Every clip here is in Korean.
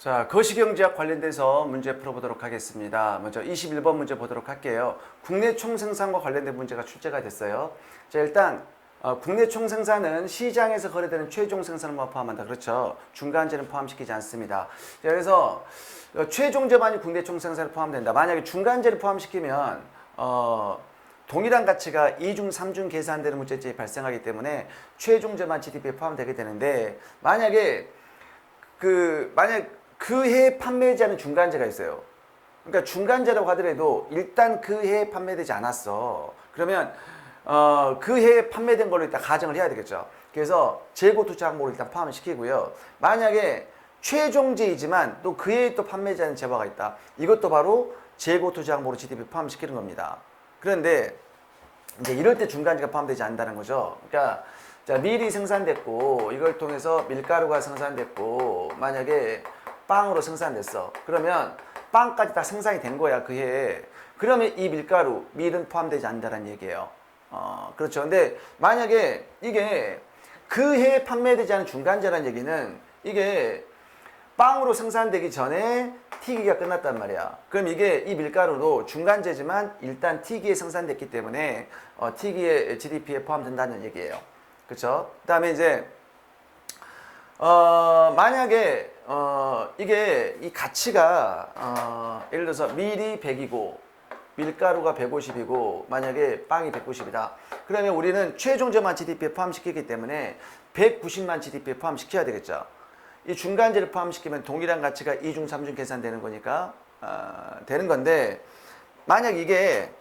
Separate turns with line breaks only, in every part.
자, 거시경제학 관련돼서 문제 풀어보도록 하겠습니다. 먼저 21번 문제 보도록 할게요. 국내 총생산과 관련된 문제가 출제가 됐어요. 자, 일단 국내 총생산은 시장에서 거래되는 최종 생산을 포함한다. 그렇죠. 중간재는 포함시키지 않습니다. 자, 그래서 최종재만이 국내 총생산에 포함된다. 만약에 중간재를 포함시키면 동일한 가치가 2중, 3중 계산되는 문제점이 발생하기 때문에 최종재만 GDP에 포함되게 되는데 만약에 그 해에 판매되지 않은 중간재가 있어요. 그러니까 중간재라고 하더라도 일단 그 해에 판매되지 않았어. 그러면 그 해에 판매된 걸로 일단 가정을 해야 되겠죠. 그래서 재고 투자 항목을 일단 포함을 시키고요. 만약에 최종재이지만 또 그 해에 또 판매되지 않은 재화가 있다. 이것도 바로 재고 투자 항목으로 GDP 포함시키는 겁니다. 그런데 이제 이럴 때 중간재가 포함되지 않는다는 거죠. 그러니까 자, 밀이 생산됐고 이걸 통해서 밀가루가 생산됐고 만약에 빵으로 생산됐어. 그러면 빵까지 다 생산이 된 거야 그 해에. 그러면 이 밀가루, 밀은 포함되지 않는다는 얘기예요. 그렇죠. 근데 만약에 이게 그 해에 판매되지 않은 중간재라는 얘기는 이게 빵으로 생산되기 전에 튀기가 끝났단 말이야. 그럼 이게 이 밀가루도 중간재지만 일단 튀기에 생산됐기 때문에 튀기의 GDP에 포함된다는 얘기예요. 그렇죠? 그다음에 이제 만약에 이게 이 가치가 예를 들어서 밀이 100이고 밀가루가 150이고 만약에 빵이 190이다. 그러면 우리는 최종재만 GDP에 포함시키기 때문에 190만 GDP에 포함시켜야 되겠죠. 이 중간재를 포함시키면 동일한 가치가 2중, 3중 계산되는 거니까 되는 건데 만약 이게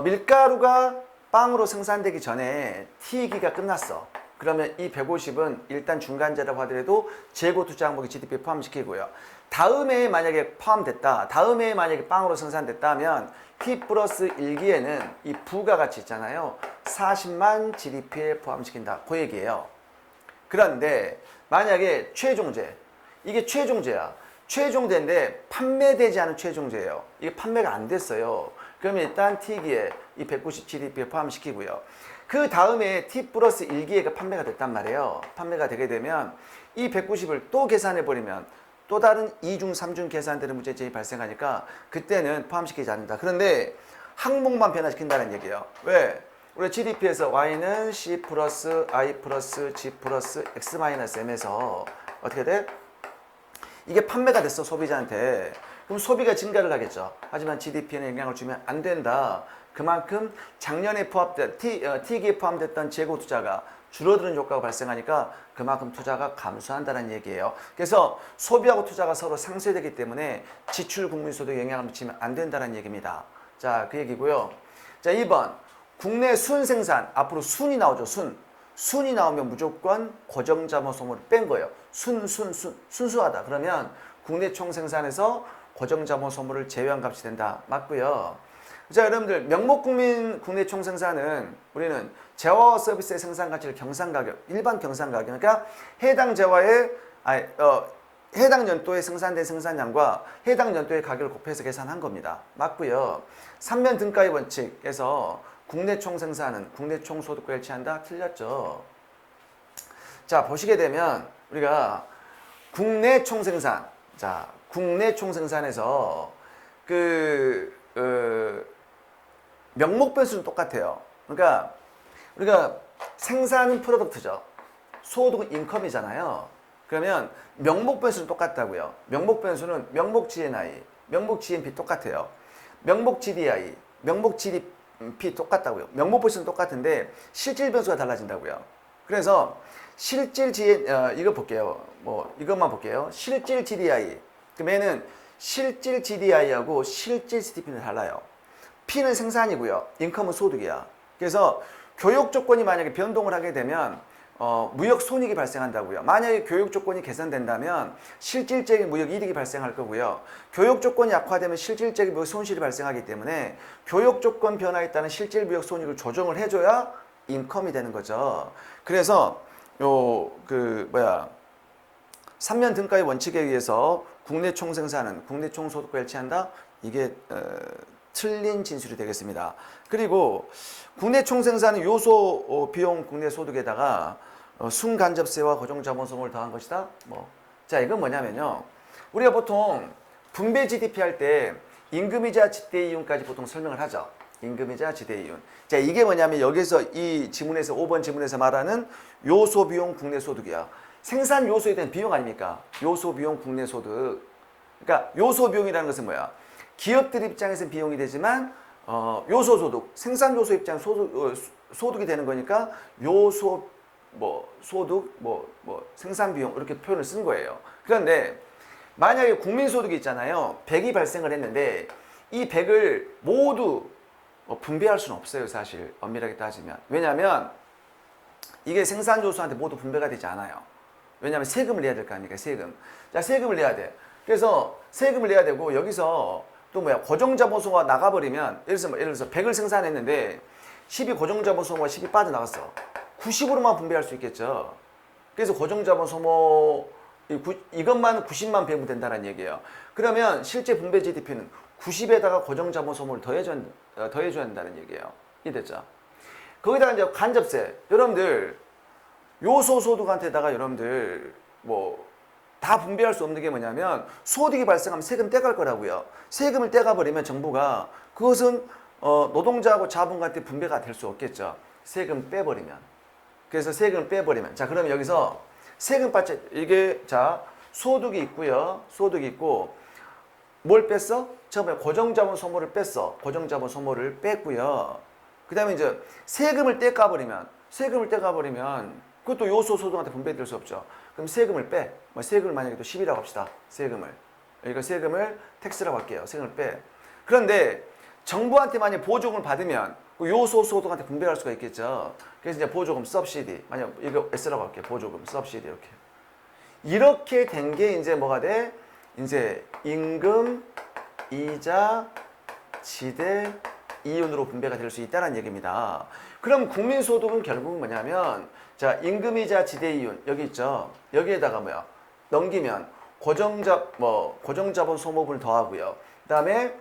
밀가루가 빵으로 생산되기 전에 튀기가 끝났어. 그러면 이 150은 일단 중간재라고 하더라도 재고 투자 항목이 GDP에 포함시키고요. 다음 해에 만약에 포함됐다. 다음 해에 만약에 빵으로 생산됐다 하면 T 플러스 1기에는 이 부가가치 있잖아요. 40만 GDP에 포함시킨다. 그 얘기예요. 그런데 만약에 최종재, 이게 최종재야. 최종재인데 판매되지 않은 최종재예요. 이게 판매가 안 됐어요. 그러면 일단 T기에 이 190 GDP에 포함시키고요. 그 다음에 T 플러스 1기회가 판매가 됐단 말이에요. 판매가 되게 되면 이 190을 또 계산해버리면 또 다른 2중, 3중 계산되는 문제점이 발생하니까 그때는 포함시키지 않는다. 그런데 항목만 변화시킨다는 얘기예요. 왜? 우리 GDP에서 Y는 C 플러스 I 플러스 G 플러스 X 마이너스 M에서 어떻게 돼? 이게 판매가 됐어, 소비자한테. 그럼 소비가 증가를 하겠죠. 하지만 GDP에는 영향을 주면 안 된다. 그만큼 작년에 포함된 T기에 포함됐던 재고 투자가 줄어드는 효과가 발생하니까 그만큼 투자가 감소한다는 얘기예요. 그래서 소비하고 투자가 서로 상쇄되기 때문에 지출 국민소득에 영향을 미치면 안 된다는 얘기입니다. 자, 그 얘기고요. 자, 2번. 국내 순생산. 앞으로 순이 나오죠. 순이 나오면 무조건 고정자본 소모를 뺀 거예요. 순수하다. 그러면 국내 총생산에서 고정자본 소모를 제외한 값이 된다. 맞고요. 자, 여러분들 명목국민 국내 총생산은 우리는 재화와 서비스의 생산 가치를 경상가격, 일반 경상가격, 그러니까 해당 재화의 해당 연도에 생산된 생산량과 해당 연도의 가격을 곱해서 계산한 겁니다. 맞고요. 3면 등가의 원칙에서 국내 총생산은 국내 총소득과 일치한다. 틀렸죠. 자, 보시게 되면 우리가 국내 총생산, 자, 국내 총생산에서 명목 변수는 똑같아요. 그러니까 우리가 생산은 프로덕트죠. 소득은 인컴이잖아요. 그러면 명목 변수는 똑같다고요. 명목 변수는 명목 GNI, 명목 GNP 똑같아요. 명목 GDI, 명목 GDP 똑같다고요. 명목 변수는 똑같은데 실질 변수가 달라진다고요. 그래서 실질 이거 볼게요. 이것만 볼게요. 실질 GDI. 그러면은 실질 GDI하고 실질 GDP는 달라요. P는 생산이고요. 인컴은 소득이야. 그래서 교육 조건이 만약에 변동을 하게 되면 무역 손익이 발생한다고요. 만약에 교육 조건이 개선된다면 실질적인 무역 이득이 발생할 거고요. 교육 조건이 약화되면 실질적인 무역 손실이 발생하기 때문에 교육 조건 변화에 따른 실질 무역 손익을 조정을 해줘야 인컴이 되는 거죠. 그래서 3면 등가의 원칙에 의해서 국내 총생산은 국내 총소득과 일치한다. 이게 틀린 진술이 되겠습니다. 그리고 국내 총생산은 요소 비용 국내 소득에다가 순간접세와 고정자본소득을 더한 것이다. 자, 이건 뭐냐면요. 우리가 보통 분배 GDP 할 때 임금이자 지대 이윤까지 보통 설명을 하죠. 임금이자 지대 이윤. 자, 이게 뭐냐면 여기서 이 지문에서 5번 지문에서 말하는 요소 비용 국내 소득이야. 생산 요소에 대한 비용 아닙니까? 요소 비용 국내 소득. 그러니까 요소 비용이라는 것은 뭐야? 기업들 입장에서는 비용이 되지만 요소 소득, 생산 요소 입장 소득이 되는 거니까 요소 소득 생산 비용 이렇게 표현을 쓴 거예요. 그런데 만약에 국민 소득이 있잖아요. 100이 발생을 했는데 이 100을 모두 분배할 수는 없어요, 사실. 엄밀하게 따지면. 왜냐하면 이게 생산 요소한테 모두 분배가 되지 않아요. 왜냐하면 세금을 내야 될 거 아닙니까? 세금. 자, 세금을 내야 돼. 그래서 세금을 내야 되고 여기서 또 고정자본소가 나가버리면 예를 들어서 100을 생산했는데 10이 고정자본소모가 10이 빠져나갔어. 90으로만 분배할 수 있겠죠. 그래서 고정자본소모 이것만 90만 배분된다는 얘기예요. 그러면 실제 분배 GDP는 90에다가 고정자본소모를 더해줘야 한다는 얘기예요. 이해됐죠? 거기다가 이제 간접세. 여러분들 요소소득한테다가 여러분들 다 분배할 수 없는 게 뭐냐면 소득이 발생하면 세금 떼갈 거라고요. 세금을 떼가버리면 정부가 그것은 노동자하고 자본가한테 분배가 될 수 없겠죠. 세금 빼버리면. 그래서 세금을 빼버리면. 자, 그러면 여기서 세금 빠져. 이게 자 소득이 있고요. 소득이 있고 뭘 뺐어? 처음에 고정자본 소모를 뺐어. 고정자본 소모를 뺐고요. 그 다음에 이제 세금을 떼가버리면 그것도 요소 소득한테 분배될 수 없죠. 그럼 세금을 빼. 세금을 만약에 또 10이라고 합시다. 세금을. 그러니까 세금을 텍스라고 할게요. 세금을 빼. 그런데 정부한테 만약 보조금을 받으면 그 요소 소득한테 분배할 수가 있겠죠. 그래서 이제 보조금 subsidy. 만약 이거 S라고 할게요. 보조금 subsidy 이렇게 된 게 이제 뭐가 돼? 이제 임금, 이자, 지대, 이윤으로 분배가 될 수 있다는 얘기입니다. 그럼 국민소득은 결국은 뭐냐면 자, 임금이자 지대이윤 여기 있죠. 여기에다가 넘기면 고정자본 소모분을 더하고요. 그다음에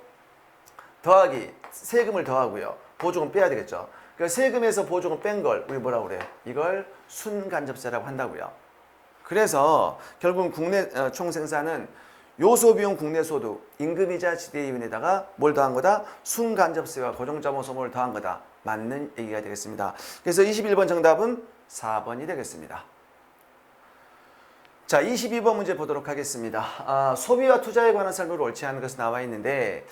더하기 세금을 더하고요. 보조금 빼야 되겠죠. 그 세금에서 보조금 뺀 걸 우리 뭐라고 그래? 이걸 순간접세라고 한다고요. 그래서 결국은 국내 총생산은 요소비용 국내소득, 임금이자 지대이윤에다가 뭘 더한 거다? 순간접세와 고정자본 소모를 더한 거다. 맞는 얘기가 되겠습니다. 그래서 21번 정답은 4번이 되겠습니다. 자, 22번 문제 보도록 하겠습니다. 소비와 투자에 관한 설명을 옳지 않은 것이 나와 있는데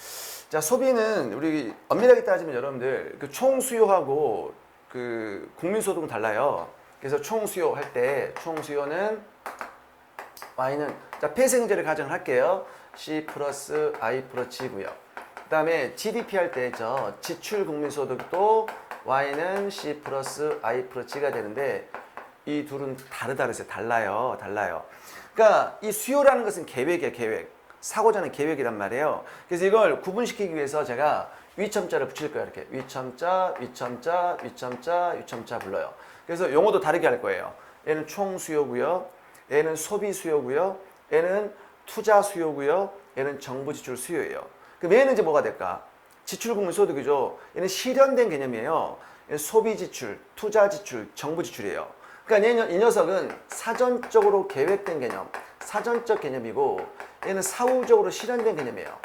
자, 소비는 우리 엄밀하게 따지면 여러분들 그 총수요하고 그 국민소득은 달라요. 그래서 총수요 할 때 총수요는 Y는 자, 폐쇄경제를 가정을 할게요. C 플러스 I 플러스 G고요. 그 다음에 GDP 할 때죠. 지출 국민소득도 Y는 C 플러스 I 플러스 G가 되는데 이 둘은 다르다그랬어요. 달라요. 그러니까 이 수요라는 것은 계획이에요. 계획. 사고자는 계획이란 말이에요. 그래서 이걸 구분시키기 위해서 제가 위첨자를 붙일 거예요. 이렇게 위첨자 불러요. 그래서 용어도 다르게 할 거예요. 얘는 총수요고요. 얘는 소비 수요고요. 얘는 투자 수요고요. 얘는 정부 지출 수요예요. 그럼 얘는 이제 뭐가 될까? 지출 국민 소득이죠. 얘는 실현된 개념이에요. 얘는 소비 지출, 투자 지출, 정부 지출이에요. 그러니까 이 녀석은 사전적으로 계획된 개념, 사전적 개념이고 얘는 사후적으로 실현된 개념이에요.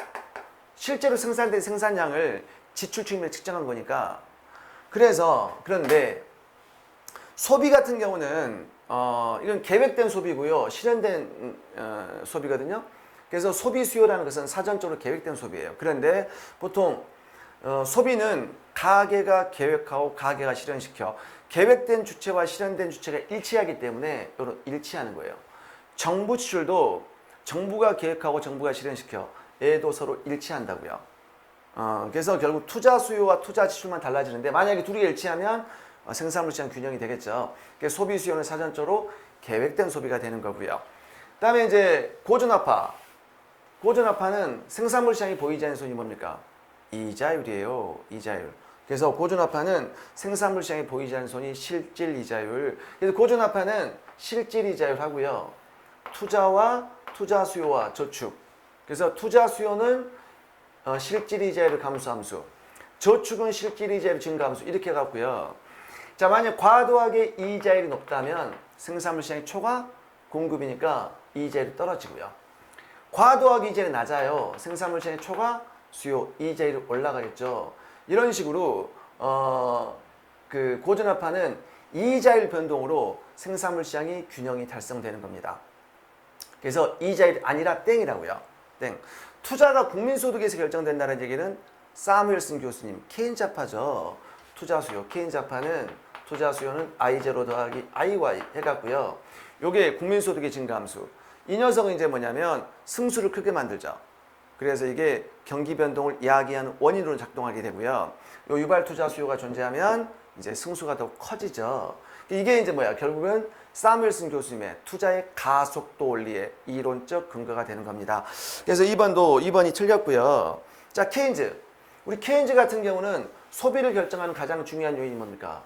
실제로 생산된 생산량을 지출 측면에 측정한 거니까. 그런데 소비 같은 경우는 이건 계획된 소비고요. 실현된 소비거든요. 그래서 소비 수요라는 것은 사전적으로 계획된 소비예요. 그런데 보통 소비는 가계가 계획하고 가계가 실현시켜 계획된 주체와 실현된 주체가 일치하기 때문에 일치하는 거예요. 정부 지출도 정부가 계획하고 정부가 실현시켜 얘도 서로 일치한다고요. 그래서 결국 투자 수요와 투자 지출만 달라지는데 만약에 둘이 일치하면 생산물 시장 균형이 되겠죠. 그래서 소비 수요는 사전적으로 계획된 소비가 되는 거고요. 그다음에 이제 고전화파는 생산물 시장이 보이지 않는 손이 뭡니까? 이자율이에요. 이자율. 그래서 고전화파는 생산물 시장이 보이지 않는 손이 실질 이자율. 그래서 고전화파는 실질 이자율 하고요. 투자와 투자 수요와 저축. 그래서 투자 수요는 실질 이자율을 감소함수. 저축은 실질 이자율 증가함수. 이렇게 해갖고요. 자, 만약 과도하게 이자율이 높다면 생산물 시장이 초과 공급이니까 이자율이 떨어지고요. 과도하게 이자율이 낮아요. 생산물 시장의 초과, 수요, 이자율이 올라가겠죠. 이런 식으로 그 고전화파는 이자율 변동으로 생산물 시장이 균형이 달성되는 겁니다. 그래서 이자율이 아니라 땡이라고요. 땡. 투자가 국민소득에서 결정된다는 얘기는 사무엘슨 교수님 케인자파죠. 투자 수요. 케인자파는 투자 수요는 I0 더하기 IY 해갖고요. 요게 국민소득의 증가함수. 이 녀석은 이제 뭐냐면 승수를 크게 만들죠. 그래서 이게 경기 변동을 이야기하는 원인으로 작동하게 되고요. 요 유발 투자 수요가 존재하면 이제 승수가 더 커지죠. 이게 이제 뭐야? 결국은 사무엘슨 교수님의 투자의 가속도 원리의 이론적 근거가 되는 겁니다. 그래서 2번이 틀렸고요. 자, 케인즈. 우리 케인즈 같은 경우는 소비를 결정하는 가장 중요한 요인이 뭡니까?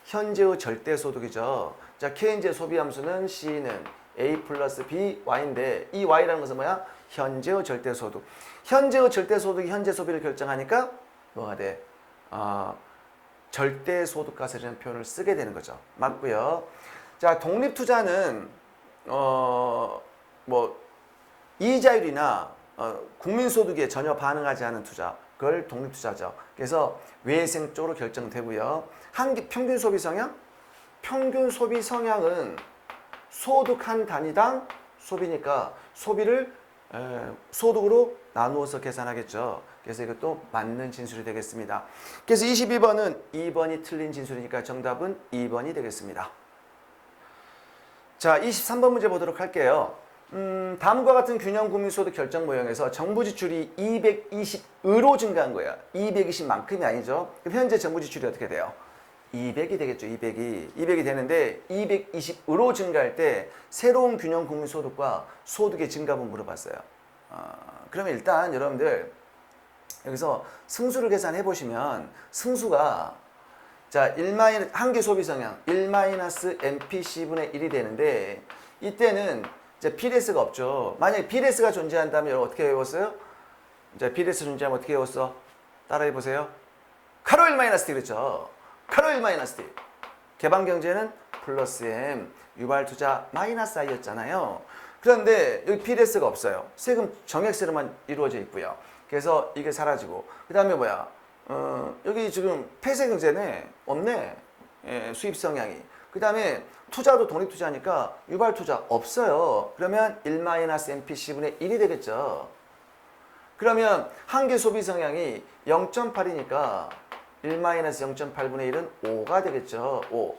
현재의 절대소득이죠. 자, 케인즈의 소비함수는 C는 A 플러스 B, Y인데 이 Y라는 것은 뭐야? 현재의 절대소득. 현재의 절대소득이 현재 소비를 결정하니까 뭐가 돼? 절대소득가설이라는 표현을 쓰게 되는 거죠. 맞고요. 자, 독립투자는 이자율이나 국민소득에 전혀 반응하지 않은 투자, 그걸 독립투자죠. 그래서 외생 쪽으로 결정되고요. 평균 소비 성향? 평균 소비 성향은 소득 한 단위당 소비니까 소비를 소득으로 나누어서 계산하겠죠. 그래서 이것도 맞는 진술이 되겠습니다. 그래서 22번은 2번이 틀린 진술이니까 정답은 2번이 되겠습니다. 자, 23번 문제 보도록 할게요. 다음과 같은 균형 국민소득 결정 모형에서 정부 지출이 220으로 증가한 거야. 220만큼이 아니죠. 그럼 현재 정부 지출이 어떻게 돼요? 200이 되겠죠. 200이 되는데 220으로 증가할 때 새로운 균형 국민소득과 소득의 증가분 물어봤어요. 그러면 일단 여러분들 여기서 승수를 계산해 보시면 승수가 자, 한계 소비 성향 1-MPC분의 1이 되는데 이때는 이제 PDS가 없죠. 만약에 PDS가 존재한다면 여러분 어떻게 외웠어요? 이제 PDS 존재하면 어떻게 외웠어? 따라해 보세요. 카로 1-T 그렇죠. 카로 1-T. 개방경제는 플러스 M, 유발투자 마이너스 I였잖아요. 그런데 여기 PDS가 없어요. 세금 정액세로만 이루어져 있고요. 그래서 이게 사라지고 그 다음에 뭐야? 여기 지금 폐쇄경제네. 없네. 예, 수입 성향이. 그 다음에 투자도 독립투자니까 유발투자 없어요. 그러면 1-MPC분의 1이 되겠죠. 그러면 한계 소비 성향이 0.8이니까 1-0.8분의 1은 5가 되겠죠. 5.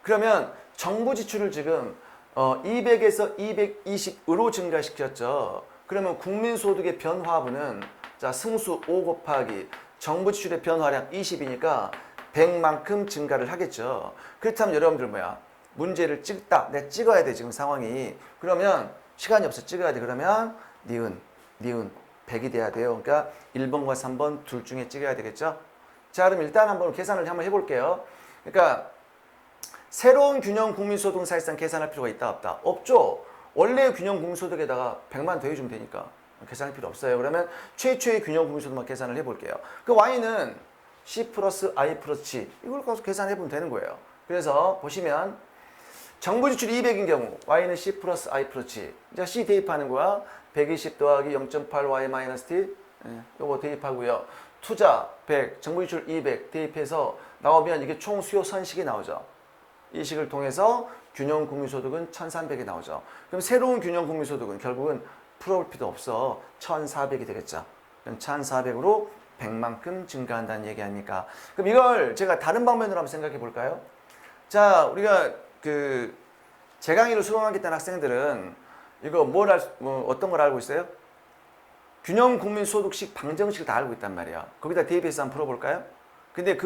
그러면 정부 지출을 지금 200에서 220으로 증가시켰죠. 그러면 국민소득의 변화분은 자 승수 5 곱하기 정부 지출의 변화량 20이니까 100만큼 증가를 하겠죠. 그렇다면 여러분들 뭐야? 문제를 찍다. 내가 찍어야 돼 지금 상황이. 그러면 시간이 없어 찍어야 돼. 그러면 니은 100이 돼야 돼요. 그러니까 1번과 3번 둘 중에 찍어야 되겠죠. 자 그럼 일단 한번 계산을 한번 해볼게요. 그러니까 새로운 균형 국민소득은 사실상 계산할 필요가 있다 없다? 없죠. 원래 균형 국민소득에다가 100만 더해주면 되니까 계산할 필요 없어요. 그러면 최초의 균형 국민소득만 계산을 해볼게요. 그 Y는 C 플러스 I 플러스 C 이걸 가서 계산해보면 되는 거예요. 그래서 보시면 정부 지출이 200인 경우 Y는 C 플러스 I 플러스 C 이제 C 대입하는 거야. 120 더하기 0.8 Y 마이너스 T 요거 대입하고요. 투자 100, 정부 지출 200 대입해서 나오면 이게 총 수요 선식이 나오죠. 이 식을 통해서 균형 국민소득은 1300이 나오죠. 그럼 새로운 균형 국민소득은 결국은 풀어볼 필요 없어. 1400이 되겠죠. 그럼 1400으로 100만큼 증가한다는 얘기 아닙니까? 그럼 이걸 제가 다른 방면으로 한번 생각해 볼까요? 자, 우리가 제 강의를 수강하겠다는 학생들은 이거 어떤 걸 알고 있어요? 균형 국민소득식 방정식을 다 알고 있단 말이야. 거기다 대입해서 한번 풀어볼까요? 근데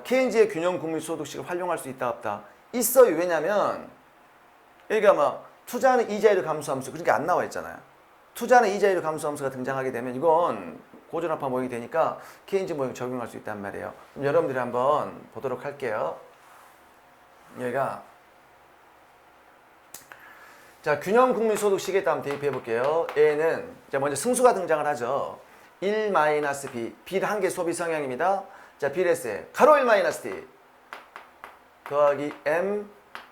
케인즈의 균형 국민소득식을 활용할 수 있다 없다? 있어요. 왜냐면 여기가 투자는 이자율 감소함수 그러니까 안 나와 있잖아요. 투자는 이자율 감소함수가 등장하게 되면 이건 고전화파 모형이 되니까 케인즈 모형 적용할 수 있단 말이에요. 그럼 여러분들이 한번 보도록 할게요. 여기가 자 균형 국민소득식에 한번 대입해 볼게요. A는 자 먼저 승수가 등장을 하죠. 1-B, B는 한계 소비 성향입니다. 자, B레스 가로 1-T 더하기 M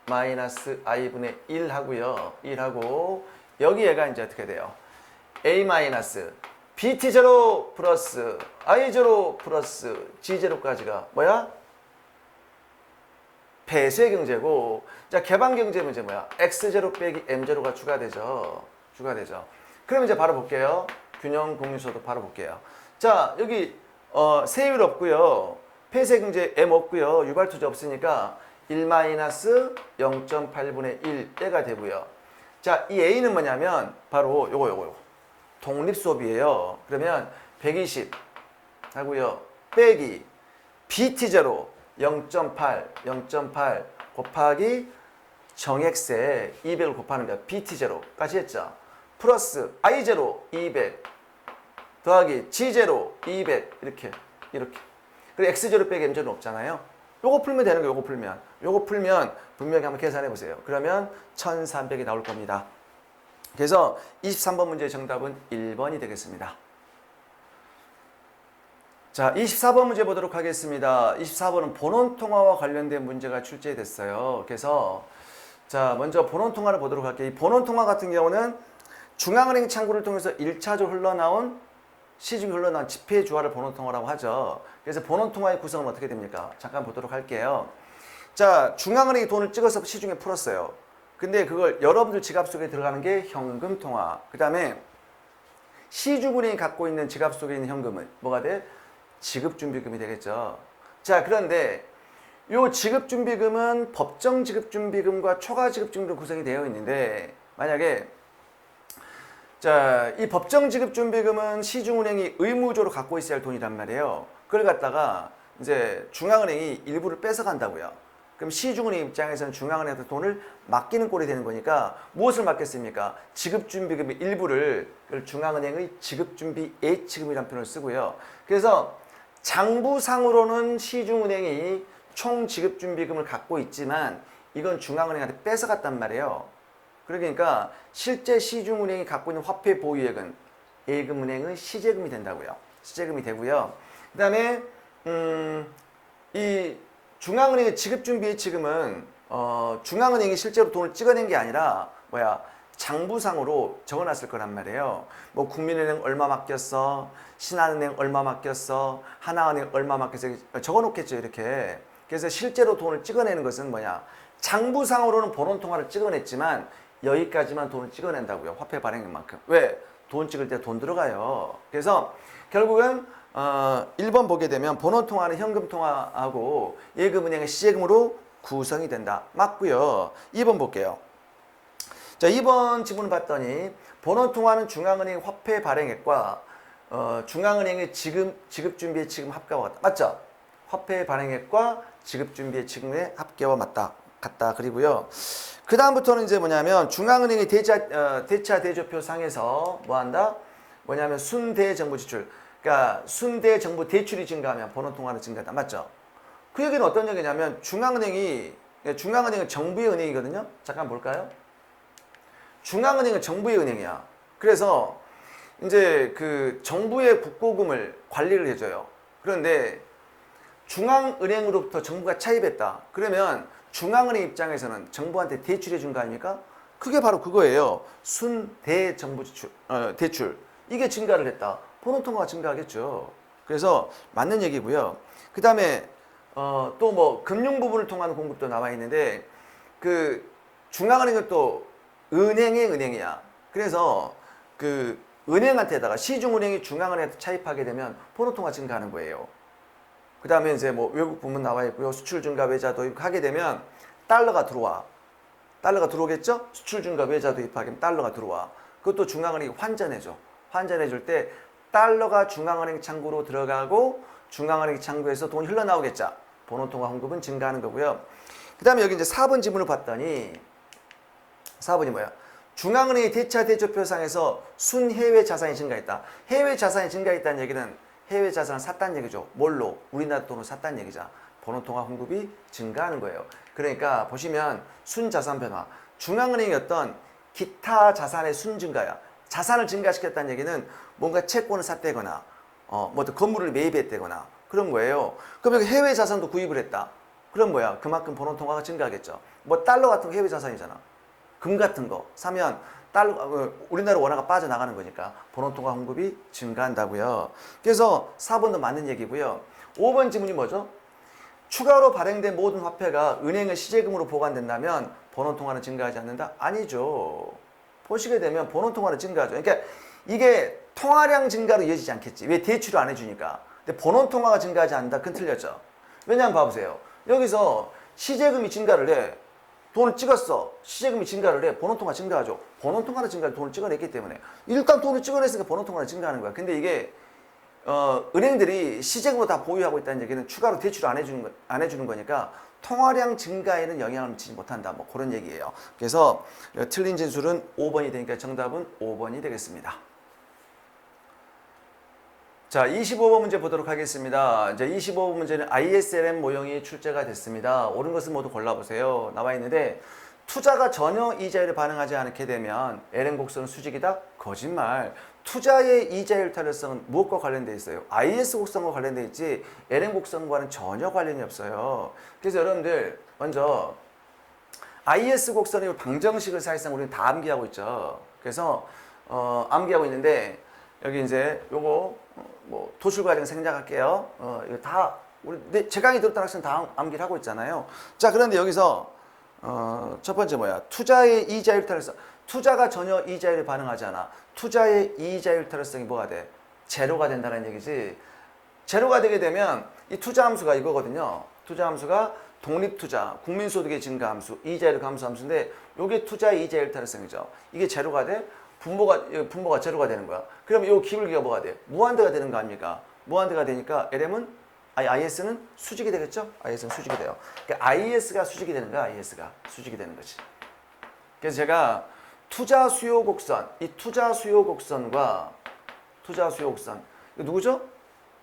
마이너스 i분의 1 하고요. 1 하고 여기 얘가 이제 어떻게 돼요? a 마이너스 bt0 플러스 i0 플러스 g0까지가 뭐야? 배수의 경제고, 자, 개방 경제 문제 뭐야? x0 빼기 m0가 추가되죠. 추가되죠. 그럼 이제 바로 볼게요. 균형 공유소도 바로 볼게요. 자, 여기 세율 없고요. 폐쇄 경제 m 없고요. 유발투자 없으니까 1 마이너스 0.8분의 1 얘가 되고요. 자, 이 a는 뭐냐면 바로 요거 독립수업이에요. 그러면 120 하고요. 빼기 bt0 0.8 곱하기 정x에 200을 곱하는 몇? bt0까지 했죠. 플러스 i0 200 더하기 g0 200 이렇게. 그리고 x0 빼기 m제로 없잖아요. 요거 풀면 되는 거예요. 요거 풀면 분명히 한번 계산해 보세요. 그러면 1300이 나올 겁니다. 그래서 23번 문제의 정답은 1번이 되겠습니다. 자, 24번 문제 보도록 하겠습니다. 24번은 본원통화와 관련된 문제가 출제됐어요. 그래서 자, 먼저 본원통화를 보도록 할게요. 이 본원통화 같은 경우는 중앙은행 창구를 통해서 1차적으로 흘러나온 시중에 흘러나온 지폐 주화를 본원통화라고 하죠. 그래서 본원통화의 구성은 어떻게 됩니까? 잠깐 보도록 할게요. 자, 중앙은행이 돈을 찍어서 시중에 풀었어요. 근데 그걸 여러분들 지갑 속에 들어가는 게 현금통화. 그 다음에 시중은행이 갖고 있는 지갑 속에 있는 현금은 뭐가 돼? 지급준비금이 되겠죠. 자, 그런데 요 지급준비금은 법정 지급준비금과 초과 지급준비금 구성이 되어 있는데, 만약에 자, 이 법정 지급준비금은 시중은행이 의무적으로 갖고 있어야 할 돈이란 말이에요. 그걸 갖다가 이제 중앙은행이 일부를 뺏어간다고요. 그럼 시중은행 입장에서는 중앙은행한테 돈을 맡기는 꼴이 되는 거니까 무엇을 맡겼습니까? 지급준비금의 일부를 중앙은행의 지급준비 예치금이라는 표현을 쓰고요. 그래서 장부상으로는 시중은행이 총 지급준비금을 갖고 있지만 이건 중앙은행한테 뺏어갔단 말이에요. 그러니까 실제 시중은행이 갖고 있는 화폐 보유액은 예금은행의 시제금이 된다고요. 시제금이 되고요. 그 다음에 이 중앙은행의 지급준비 예치금은 중앙은행이 실제로 돈을 찍어낸 게 아니라 장부상으로 적어놨을 거란 말이에요. 뭐 국민은행 얼마 맡겼어, 신한은행 얼마 맡겼어, 하나은행 얼마 맡겼어 적어놓겠죠, 이렇게. 그래서 실제로 돈을 찍어내는 것은 장부상으로는 본원통화를 찍어냈지만 여기까지만 돈을 찍어낸다고요. 화폐 발행액만큼. 왜? 돈 찍을 때 돈 들어가요. 그래서 결국은 1번 보게 되면 본원통화는 현금통화하고 예금은행의 시제금으로 구성이 된다. 맞고요. 2번 볼게요. 자, 2번 지문을 봤더니 본원통화는 중앙은행 화폐 발행액과 중앙은행의 지급준비의 지금 합계와 같다. 맞죠? 화폐 발행액과 지급준비의 지금의 합계와 같다. 그리고요. 그 다음부터는 이제 뭐냐면 중앙은행의 대차 대조표 상에서 뭐한다? 뭐냐면 순대정부 지출. 그러니까 순대정부 대출이 증가하면 본원통화는 증가한다. 맞죠? 그 얘기는 어떤 얘기냐면 중앙은행은 정부의 은행이거든요. 잠깐 볼까요? 중앙은행은 정부의 은행이야. 그래서 이제 그 정부의 국고금을 관리를 해줘요. 그런데 중앙은행으로부터 정부가 차입했다. 그러면 중앙은행 입장에서는 정부한테 대출해 준 거 아닙니까? 그게 바로 그거예요. 순대정부 대출. 이게 증가를 했다. 본원통화가 증가하겠죠. 그래서 맞는 얘기고요. 그 다음에 또 뭐 금융 부분을 통한 공급도 나와 있는데 그 중앙은행은 또 은행의 은행이야. 그래서 그 은행한테다가 시중은행이 중앙은행한테 차입하게 되면 본원통화 증가하는 거예요. 그 다음에 이제 뭐 외국 부문 나와 있고요. 수출 증가 외자 도입하게 되면 달러가 들어와. 달러가 들어오겠죠? 수출 증가 외자 도입하게 되면 달러가 들어와. 그것도 중앙은행이 환전해줘. 환전해줄 때 달러가 중앙은행 창구로 들어가고 중앙은행 창구에서 돈이 흘러나오겠죠. 본원통화 환급은 증가하는 거고요. 그 다음에 여기 이제 4번 지문을 봤더니 4번이 뭐야? 중앙은행의 대차 대조표상에서 순해외 자산이 증가했다. 해외 자산이 증가했다는 얘기는 해외 자산을 샀다는 얘기죠. 뭘로? 우리나라 돈으로 샀다는 얘기죠. 본원통화 환급이 증가하는 거예요. 그러니까 보시면 순자산 변화. 중앙은행이 어떤 기타 자산의 순증가야. 자산을 증가시켰다는 얘기는 뭔가 채권을 샀다거나 뭐 건물을 매입했다거나 그런 거예요. 그럼 여기 해외 자산도 구입을 했다. 그럼 뭐야? 그만큼 본원 통화가 증가하겠죠. 뭐 달러 같은 거 해외 자산이잖아. 금 같은 거 사면 달러, 우리나라 원화가 빠져나가는 거니까 본원 통화 공급이 증가한다고요. 그래서 4번도 맞는 얘기고요. 5번 질문이 뭐죠? 추가로 발행된 모든 화폐가 은행의 시제금으로 보관된다면 본원 통화는 증가하지 않는다? 아니죠. 보시게 되면 본원 통화는 증가하죠. 그러니까 이게 통화량 증가로 이어지지 않겠지. 왜? 대출을 안 해주니까. 근데 본원 통화가 증가하지 않는다? 그건 틀렸죠. 왜냐하면 봐보세요. 여기서 시제금이 증가를 해. 돈을 찍었어. 시제금이 증가를 해. 본원 통화 증가하죠. 본원 통화는 증가를 돈을 찍어냈기 때문에. 일단 돈을 찍어냈으니까 본원 통화는 증가하는 거야. 근데 이게 은행들이 시제금으로 다 보유하고 있다는 얘기는 추가로 대출을 안 해주는 거니까 통화량 증가에는 영향을 미치지 못한다. 뭐 그런 얘기예요. 그래서 틀린 진술은 5번이 되니까 정답은 5번이 되겠습니다. 자, 25번 문제 보도록 하겠습니다. 이제 25번 문제는 ISLM 모형이 출제가 됐습니다. 옳은 것은 모두 골라보세요. 나와 있는데 투자가 전혀 이자율에 반응하지 않게 되면 LM 곡선은 수직이다? 거짓말. 투자의 이자율 탄력성은 무엇과 관련되어 있어요? IS 곡선과 관련되어 있지 LM 곡선과는 전혀 관련이 없어요. 그래서 여러분들 먼저 IS 곡선의 방정식을 사실상 우리는 다 암기하고 있죠. 그래서 암기하고 있는데 여기 이제 요거 뭐 도출 과정 생략할게요. 이거 다 우리 제 강의 들었던 학생 다 암기를 하고 있잖아요. 자, 그런데 여기서 첫 번째 뭐야? 투자의 이자율 탄력성. 투자가 전혀 이자율에 반응하지 않아. 투자의 이자율 탄력성이 뭐가 돼? 제로가 된다는 얘기지. 제로가 되게 되면 이 투자 함수가 이거거든요. 투자 함수가 독립투자, 국민소득의 증가 함수, 이자율 감소 함수인데 이게 투자의 이자율 탄력성이죠. 이게 제로가 돼? 분모가 제로가 되는 거야. 그럼 이 기울기가 뭐가 돼? 무한대가 되는 거 아닙니까? 무한대가 되니까 IS는 수직이 되겠죠? IS는 수직이 돼요. 그러니까 IS가 수직이 되는 거야. IS가 수직이 되는 거지. 그래서 제가 투자 수요 곡선, 이 투자 수요 곡선과 투자 수요 곡선, 이거 누구죠?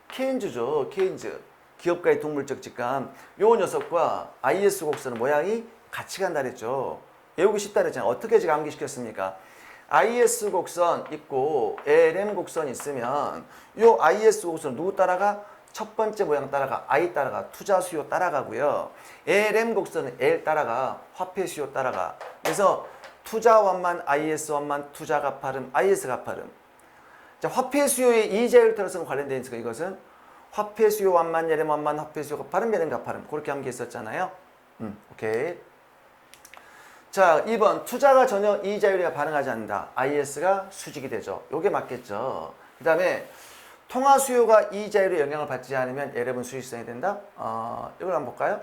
케인즈죠. 케인즈. 기업가의 동물적 직감. 요 녀석과 IS 곡선의 모양이 같이 간다 그랬죠. 외우기 쉽다 그랬잖아요. 어떻게 제가 암기시켰습니까? IS 곡선 있고 LM 곡선 있으면 요 IS 곡선 누구 따라가? 첫 번째 모양 따라가. I 따라가. 투자 수요 따라가고요. LM 곡선은 L 따라가. 화폐 수요 따라가. 그래서 투자 완만 IS 완만 투자 가파름 IS 가파름. 자, 화폐 수요의 이자율 탄력성 관련되어 있으니까 이것은 화폐 수요 완만 LM 완만 화폐 수요 가파름 LM 가파름 그렇게 암기했었잖아요. 오케이. 자, 2번 투자가 전혀 이자율에 반응하지 않는다. IS가 수직이 되죠. 요게 맞겠죠. 그 다음에 통화 수요가 이자율에 영향을 받지 않으면 LM은 수익성이 된다. 이걸 한번 볼까요?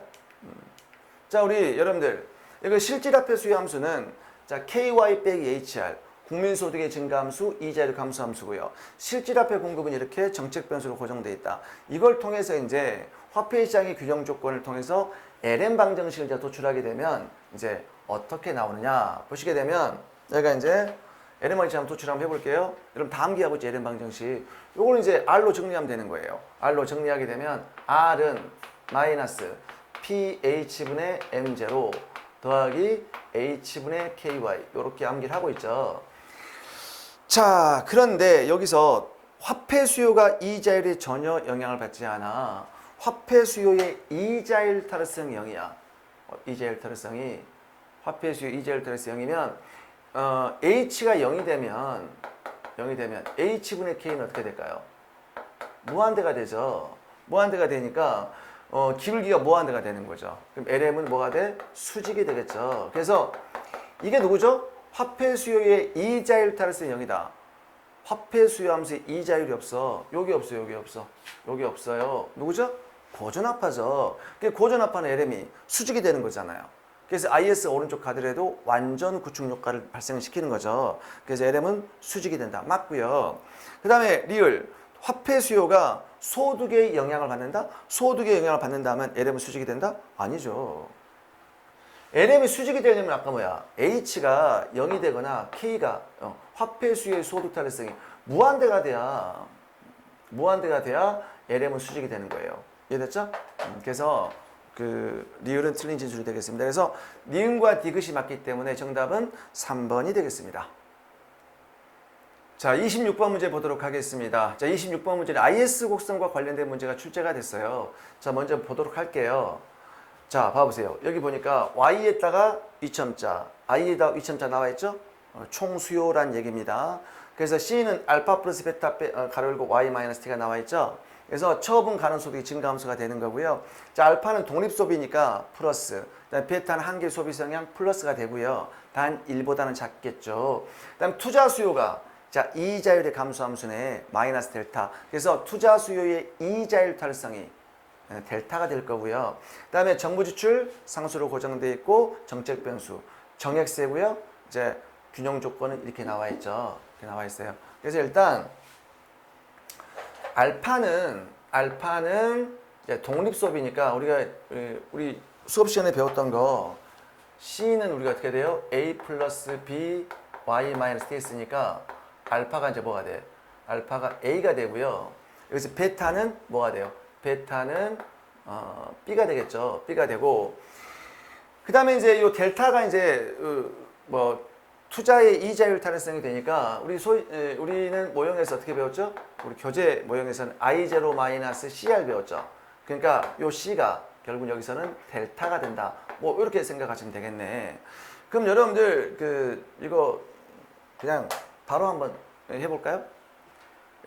자, 우리 여러분들 이거 실질화폐 수요 함수는 자 KY 빼기 HR 국민소득의 증가함수, 이자율 감소함수고요. 실질화폐 공급은 이렇게 정책 변수로 고정되어 있다. 이걸 통해서 이제 화폐 시장의 규정 조건을 통해서 LM 방정식을 이제 도출하게 되면 이제 어떻게 나오느냐 보시게 되면 여기가 이제 LM 방정식 한번 도출 한번 해볼게요. 여러분 다 암기하고 있죠. LM 방정식. 요걸 이제 R로 정리하면 되는 거예요. R로 정리하게 되면 R은 마이너스 PH분의 M0 더하기 H분의 KY 이렇게 암기를 하고 있죠. 자, 그런데 여기서 화폐 수요가 이자율에 전혀 영향을 받지 않아. 화폐 수요의 이자율 탄력성이 0이야. 이자율 탄력성이 화폐 수요 이자율 탄력성이 0이면 H가 0이 되면 H분의 K는 어떻게 될까요? 무한대가 되죠. 무한대가 되니까 기울기가 무한대가 되는 거죠. 그럼 LM은 뭐가 돼? 수직이 되겠죠. 그래서 이게 누구죠? 화폐 수요의 이자율 탄력성이 0이다. 화폐 수요 함수에 이자율이 없어. 여기 없어, 여기 없어. 여기 없어요. 누구죠? 고전화파죠. 고전화파는 LM이 수직이 되는 거잖아요. 그래서 IS 오른쪽 가더라도 완전 구축 효과를 발생시키는 거죠. 그래서 LM은 수직이 된다. 맞고요. 그 다음에 리을. 화폐 수요가 소득에 영향을 받는다? 소득에 영향을 받는다면 LM은 수직이 된다? 아니죠. LM이 수직이 되려면 아까 뭐야? H가 0이 되거나 K가 화폐 수요의 소득 탄력성이 무한대가 돼야 LM은 수직이 되는 거예요. 이해됐죠? 그래서 그 리을은 틀린 진술이 되겠습니다. 그래서 니은과 디귿이 맞기 때문에 정답은 3번이 되겠습니다. 자, 26번 문제 보도록 하겠습니다. 자, 26번 문제는 IS 곡선과 관련된 문제가 출제가 됐어요. 자, 먼저 보도록 할게요. 자, 봐보세요. 여기 보니까 Y에다가 2첨자, I에다가 2첨자 나와 있죠? 총 수요란 얘기입니다. 그래서 C는 알파 플러스 베타 가로 열고 Y 마이너스 T가 나와 있죠? 그래서 처분 가능 소득이 증가함수가 되는 거고요. 자, 알파는 독립 소비니까 플러스, 그다음에 베타는 한계 소비 성향 플러스가 되고요. 단 1보다는 작겠죠. 그다음 투자 수요가 자, 이자율의 감소함수네 마이너스 델타. 그래서 투자 수요의 이자율 탈성이 델타가 될 거고요. 그다음에 정부 지출 상수로 고정되어 있고 정책 변수 정액세고요. 이제 균형 조건은 이렇게 나와 있죠. 이렇게 나와 있어요. 그래서 일단 알파는 이제 독립 수업이니까 우리 수업 시간에 배웠던 거 C는 우리가 어떻게 돼요? A 플러스 B Y 마이너스 T 했으니까 알파가 이제 뭐가 돼? 알파가 A가 되고요. 여기서 베타는 뭐가 돼요? 베타는 B가 되겠죠. B가 되고 그 다음에 이제 이 델타가 이제 뭐 투자의 이자율 탈환성이 되니까 우리는 모형에서 어떻게 배웠죠? 우리 교재 모형에서는 I0 마이너스 CR 배웠죠. 그러니까 요 C가 결국 여기서는 델타가 된다. 뭐 이렇게 생각하시면 되겠네. 그럼 여러분들 이거 그냥 바로 한번 해볼까요?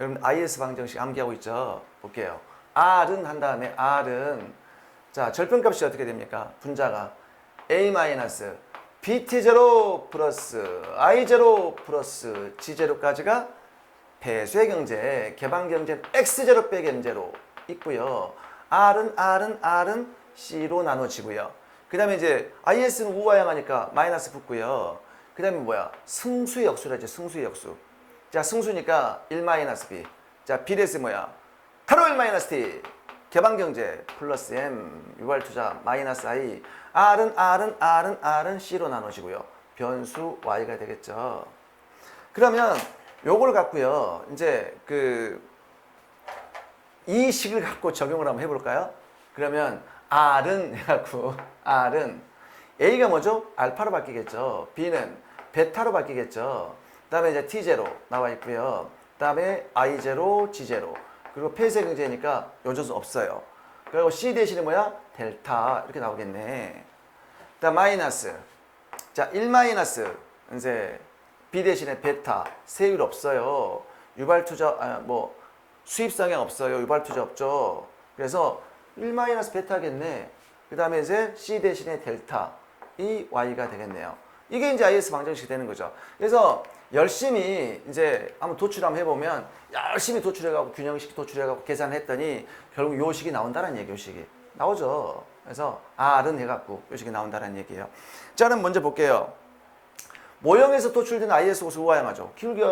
여러분 IS 방정식 암기하고 있죠? 볼게요. R은 한 다음에 R은 자 절편값이 어떻게 됩니까? 분자가 A 마이너스 BT0 플러스 I0 플러스 G0까지가 배수의 경제, 개방 경제 X0 빼기 M0 있고요. R은 C로 나눠지고요. 그 다음에 이제 IS는 우하향하니까 마이너스 붙고요. 그 다음에 뭐야? 승수의 역수라죠. 승수의 역수. 자, 승수니까 1 마이너스 B. 자, B레스 뭐야? 가로 1 마이너스 T. 개방 경제 플러스 M. 유발 투자 마이너스 I. R은 C로 나눠지고요. 변수 Y가 되겠죠. 그러면 요걸 갖고요. 이제 이 식을 갖고 적용을 한번 해볼까요? 그러면 R은 해갖고 R은 A가 뭐죠? 알파로 바뀌겠죠. B는 베타로 바뀌겠죠. 그 다음에 이제 T0 나와 있고요. 그 다음에 I0, G0. 그리고 폐쇄 경제니까 요소수 없어요. 그리고 C 대신에 뭐야? 델타 이렇게 나오겠네. 그 다음 마이너스. 자, 1 마이너스 이제 B 대신에 베타 세율 없어요. 유발 투자 수입 성향 없어요. 유발 투자 없죠. 그래서 1 마이너스 베타겠네. 그 다음에 이제 C 대신에 델타 이 Y가 되겠네요. 이게 이제 IS 방정식이 되는 거죠. 그래서 열심히 이제 한번 해보면 열심히 도출해가고 균형식 도출해가고 계산했더니 결국 요 식이 나온다는 얘기예요. 요 식이 나오죠. 그래서 R은 해갖고 요 식이 나온다는 얘기예요. 자, 그럼 먼저 볼게요. 모형에서 도출된 IS 고수 우하향하죠. 기울기가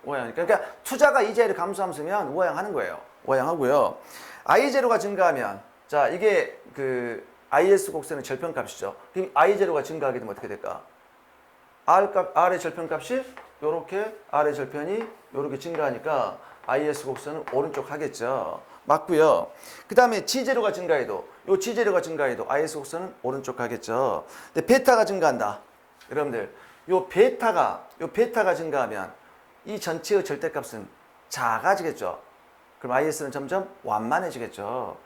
우하향이니까. 그러니까 투자가 이자율이 감소하면 우하향하는 거예요. 우하향하고요. I0가 증가하면 자 이게 IS 곡선의 절편값이죠. 그럼 I0가 증가하게 되면 어떻게 될까? R의 절편값이 요렇게 R의 절편이 요렇게 증가하니까 IS 곡선은 오른쪽 하겠죠. 맞고요. 그 다음에 G0가 증가해도 요 G0가 증가해도 IS 곡선은 오른쪽 하겠죠. 근데 베타가 증가한다. 여러분들 요 베타가 증가하면 이 전체의 절대값은 작아지겠죠. 그럼 IS는 점점 완만해지겠죠.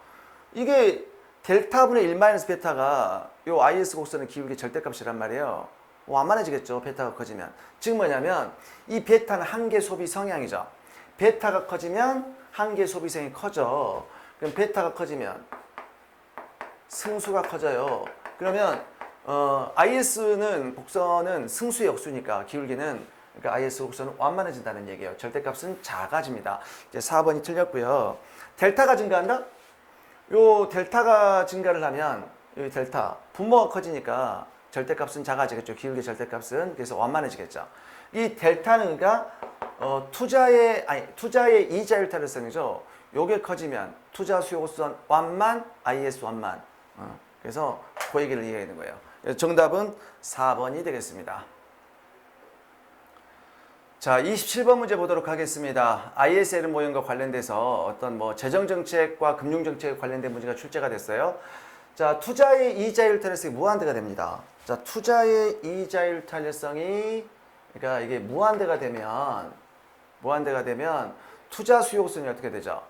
이게 델타분의 1 마이너스 베타가 요 IS 곡선의 기울기 절대값이란 말이에요. 완만해지겠죠. 베타가 커지면. 즉 뭐냐면 이 베타는 한계 소비 성향이죠. 베타가 커지면 한계 소비성이 커져. 그럼 베타가 커지면 승수가 커져요. 그러면 IS는 곡선은 승수의 역수니까 기울기는 그러니까 IS 곡선은 완만해진다는 얘기예요. 절대값은 작아집니다. 이제 4번이 틀렸고요. 델타가 증가한다? 요 델타가 증가를 하면 이 델타 분모가 커지니까 절대값은 작아지겠죠. 기울기 절대값은 그래서 완만해지겠죠. 이 델타는 그러니까 투자의 이자율 탈환성이죠. 요게 커지면 투자 수요 곡선 완만, IS 완만. 그래서 그 얘기를 이해하는 거예요. 정답은 4번이 되겠습니다. 자, 27번 문제 보도록 하겠습니다. ISL 모형과 관련돼서 어떤 재정정책과 금융정책에 관련된 문제가 출제가 됐어요. 자, 투자의 이자율 탄력성이 무한대가 됩니다. 자, 투자의 이자율 탄력성이 그러니까 이게 무한대가 되면 투자 수요 곡선이 어떻게 되죠?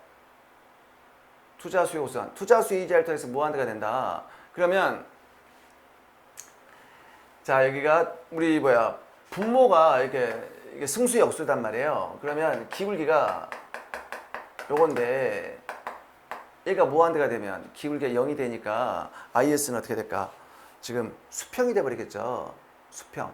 투자 수요 곡선, 투자 수요 이자율 탄력성이 무한대가 된다. 그러면 자 여기가 우리 분모가 이게 승수의 역수단 말이에요. 그러면 기울기가 요건데 얘가 무한대가 되면 기울기가 0이 되니까 IS는 어떻게 될까? 지금 수평이 돼 버리겠죠. 수평.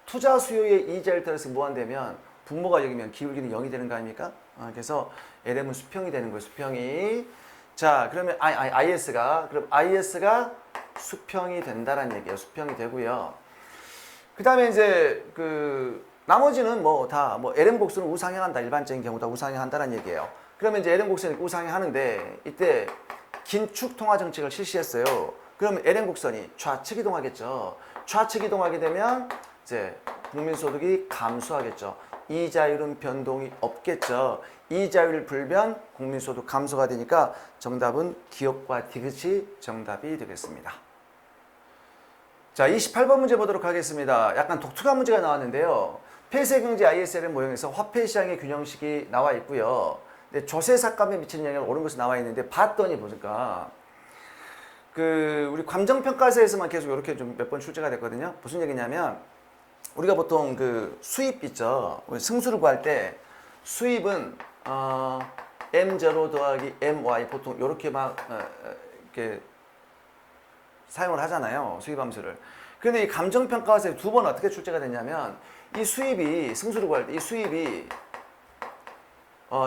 투자 수요의 이자율 따라서 무한되면 분모가 0이면 기울기는 0이 되는 거 아닙니까? 그래서 LM은 수평이 되는 거예요. 수평이. 자, 그러면 IS가 수평이 된다는 얘기예요. 수평이 되고요. 그다음에 이제 나머지는 LM 곡선은 우상향한다. 일반적인 경우 다 우상향한다는 얘기예요. 그러면 이제 LM 곡선이 우상향하는데 이때 긴축 통화 정책을 실시했어요. 그러면 LM 곡선이 좌측 이동하겠죠. 좌측 이동하게 되면 이제 국민소득이 감소하겠죠. 이자율은 변동이 없겠죠. 이자율 불변, 국민소득 감소가 되니까 정답은 기업과 디귿이 정답이 되겠습니다. 자, 28번 문제 보도록 하겠습니다. 약간 독특한 문제가 나왔는데요. 폐쇄경제 ISLM 모형에서 화폐시장의 균형식이 나와 있고요. 근데 조세삭감에 미치는 영향을 옳은 것이 나와 있는데 봤더니 보니까 우리 감정평가서에서만 계속 이렇게 좀 몇 번 출제가 됐거든요. 무슨 얘기냐면 우리가 보통 수입 있죠. 승수를 구할 때 수입은 M0 더하기 MY 보통 이렇게 이렇게 사용을 하잖아요. 수입 함수를. 그런데 이 감정평가서에 두 번 어떻게 출제가 됐냐면 이 수입이 승수를 구할 때 이 수입이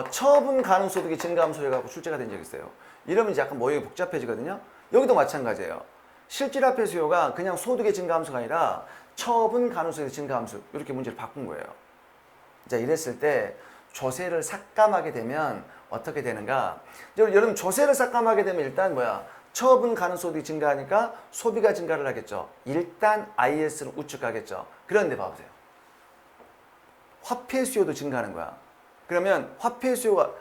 처분 가능 소득이 증가 함수를 해갖고 출제가 된 적이 있어요. 이러면 이제 약간 모형이 복잡해지거든요. 여기도 마찬가지예요. 실질화폐 수요가 그냥 소득의 증가 함수가 아니라 처분 가능성의 증가 함수 이렇게 문제를 바꾼 거예요. 자, 이랬을 때 조세를 삭감하게 되면 어떻게 되는가? 여러분 조세를 삭감하게 되면 일단 처분 가능 소득이 증가하니까 소비가 증가를 하겠죠. 일단 IS는 우측 가겠죠. 그런데 봐보세요. 화폐 수요도 증가하는 거야. 그러면 화폐 수요가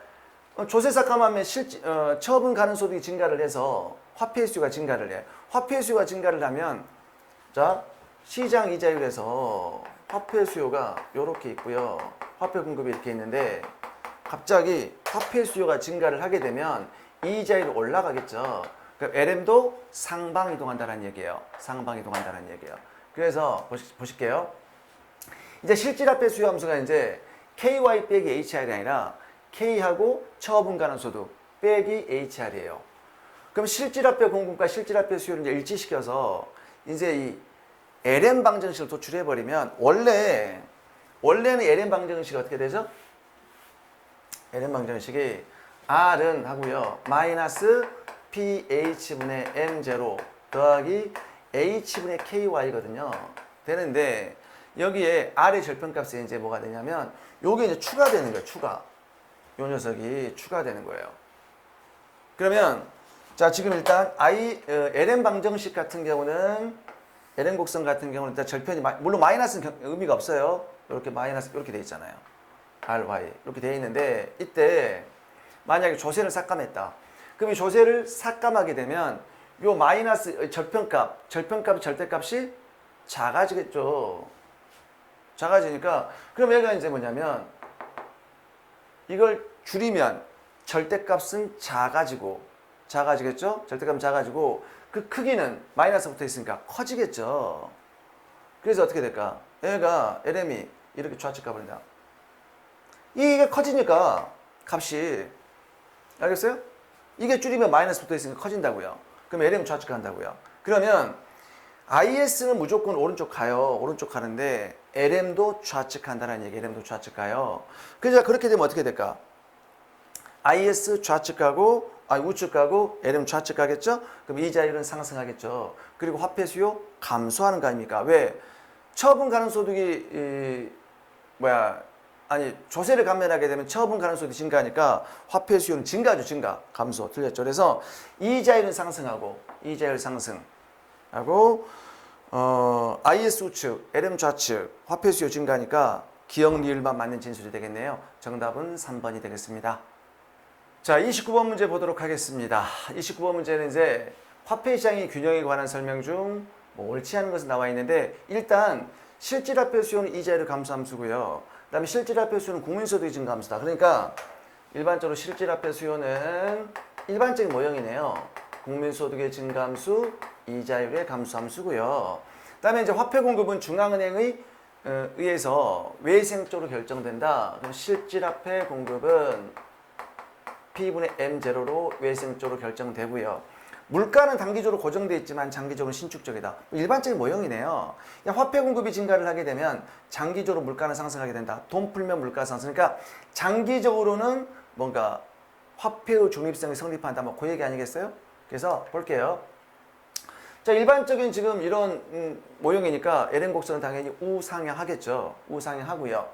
조세 삭감하면 처분 가능 소득이 증가를 해서 화폐 수요가 증가를 해. 화폐 수요가 증가를 하면 자 시장 이자율에서 화폐 수요가 이렇게 있고요. 화폐 공급이 이렇게 있는데 갑자기 화폐 수요가 증가를 하게 되면 이자율이 올라가겠죠. 그럼 LM도 상방 이동한다는 얘기예요. 상방 이동한다는 얘기예요. 그래서 보실게요. 이제 실질화폐 수요 함수가 이제 KY 빼기 HR이 아니라 K하고 처분 가능 소득 빼기 HR이에요. 그럼 실질화폐 공급과 실질화폐 수요를 이제 일치시켜서 이제 이 LM 방정식을 도출해버리면 원래는 LM 방정식이 어떻게 되죠? LM 방정식이 R은 하고요. 마이너스 PH분의 M0 더하기 H분의 KY거든요. 되는데 여기에 R의 절편값이 이제 뭐가 되냐면 요게 이제 추가되는 거예요. 추가. 요 녀석이 추가되는 거예요. 그러면 자 지금 일단 LM 방정식 같은 경우는 LM 곡선 같은 경우는 일단 절편이 물론 마이너스는 의미가 없어요. 이렇게 마이너스 이렇게 돼 있잖아요. RY 이렇게 돼 있는데 이때 만약에 조세를 삭감했다. 그럼 이 조세를 삭감하게 되면 요 마이너스 절편값 절대값이 작아지겠죠. 작아지니까 그럼 얘가 이제 뭐냐면 이걸 줄이면 절대값은 작아지겠죠? 절대값은 작아지고 그 크기는 마이너스 붙어 있으니까 커지겠죠. 그래서 어떻게 될까? 얘가 LM이 이렇게 좌측 가버린다. 이게 커지니까 값이 알겠어요? 이게 줄이면 마이너스 붙어 있으니까 커진다고요. 그럼 LM 좌측 간다고요. 그러면 IS는 무조건 오른쪽 가요. 오른쪽 가는데 LM도 좌측 간다는 얘기. LM도 좌측 가요. 그래서 그렇게 되면 어떻게 될까? IS 좌측 가고 우측 가고 LM 좌측 가겠죠? 그럼 이자율은 상승하겠죠. 그리고 화폐 수요 감소하는 거 아닙니까? 왜? 처분 가능 소득이 조세를 감면하게 되면 처분 가능 소득이 증가하니까 화폐 수요는 증가죠. 증가. 감소. 틀렸죠. 그래서 이자율은 상승하고 이자율 상승하고 IS 우측, LM 좌측, 화폐 수요 증가하니까 기억 리을만 맞는 진술이 되겠네요. 정답은 3번이 되겠습니다. 자, 29번 문제 보도록 하겠습니다. 29번 문제는 이제 화폐 시장의 균형에 관한 설명 중 옳지 않은 것은 나와 있는데 일단 실질화폐 수요는 이자율 감소 함수고요. 그 다음에 실질화폐 수요는 국민소득이 증가 함수다. 그러니까 일반적으로 실질화폐 수요는 일반적인 모형이네요. 국민소득의 증감수, 이자율의 감소함수고요. 그다음에 이제 화폐 공급은 중앙은행의 의해서 외생적으로 결정된다. 그럼 실질화폐 공급은 P분의 M0로 외생적으로 결정되고요. 물가는 단기적으로 고정되어 있지만 장기적으로 신축적이다. 일반적인 모형이네요. 화폐 공급이 증가를 하게 되면 장기적으로 물가는 상승하게 된다. 돈 풀면 물가 상승. 그러니까 장기적으로는 뭔가 화폐의 중립성이 성립한다. 뭐 그 얘기 아니겠어요? 그래서 볼게요. 자, 일반적인 지금 이런 모형이니까 LN 곡선은 당연히 우상향하겠죠. 우상향하고요.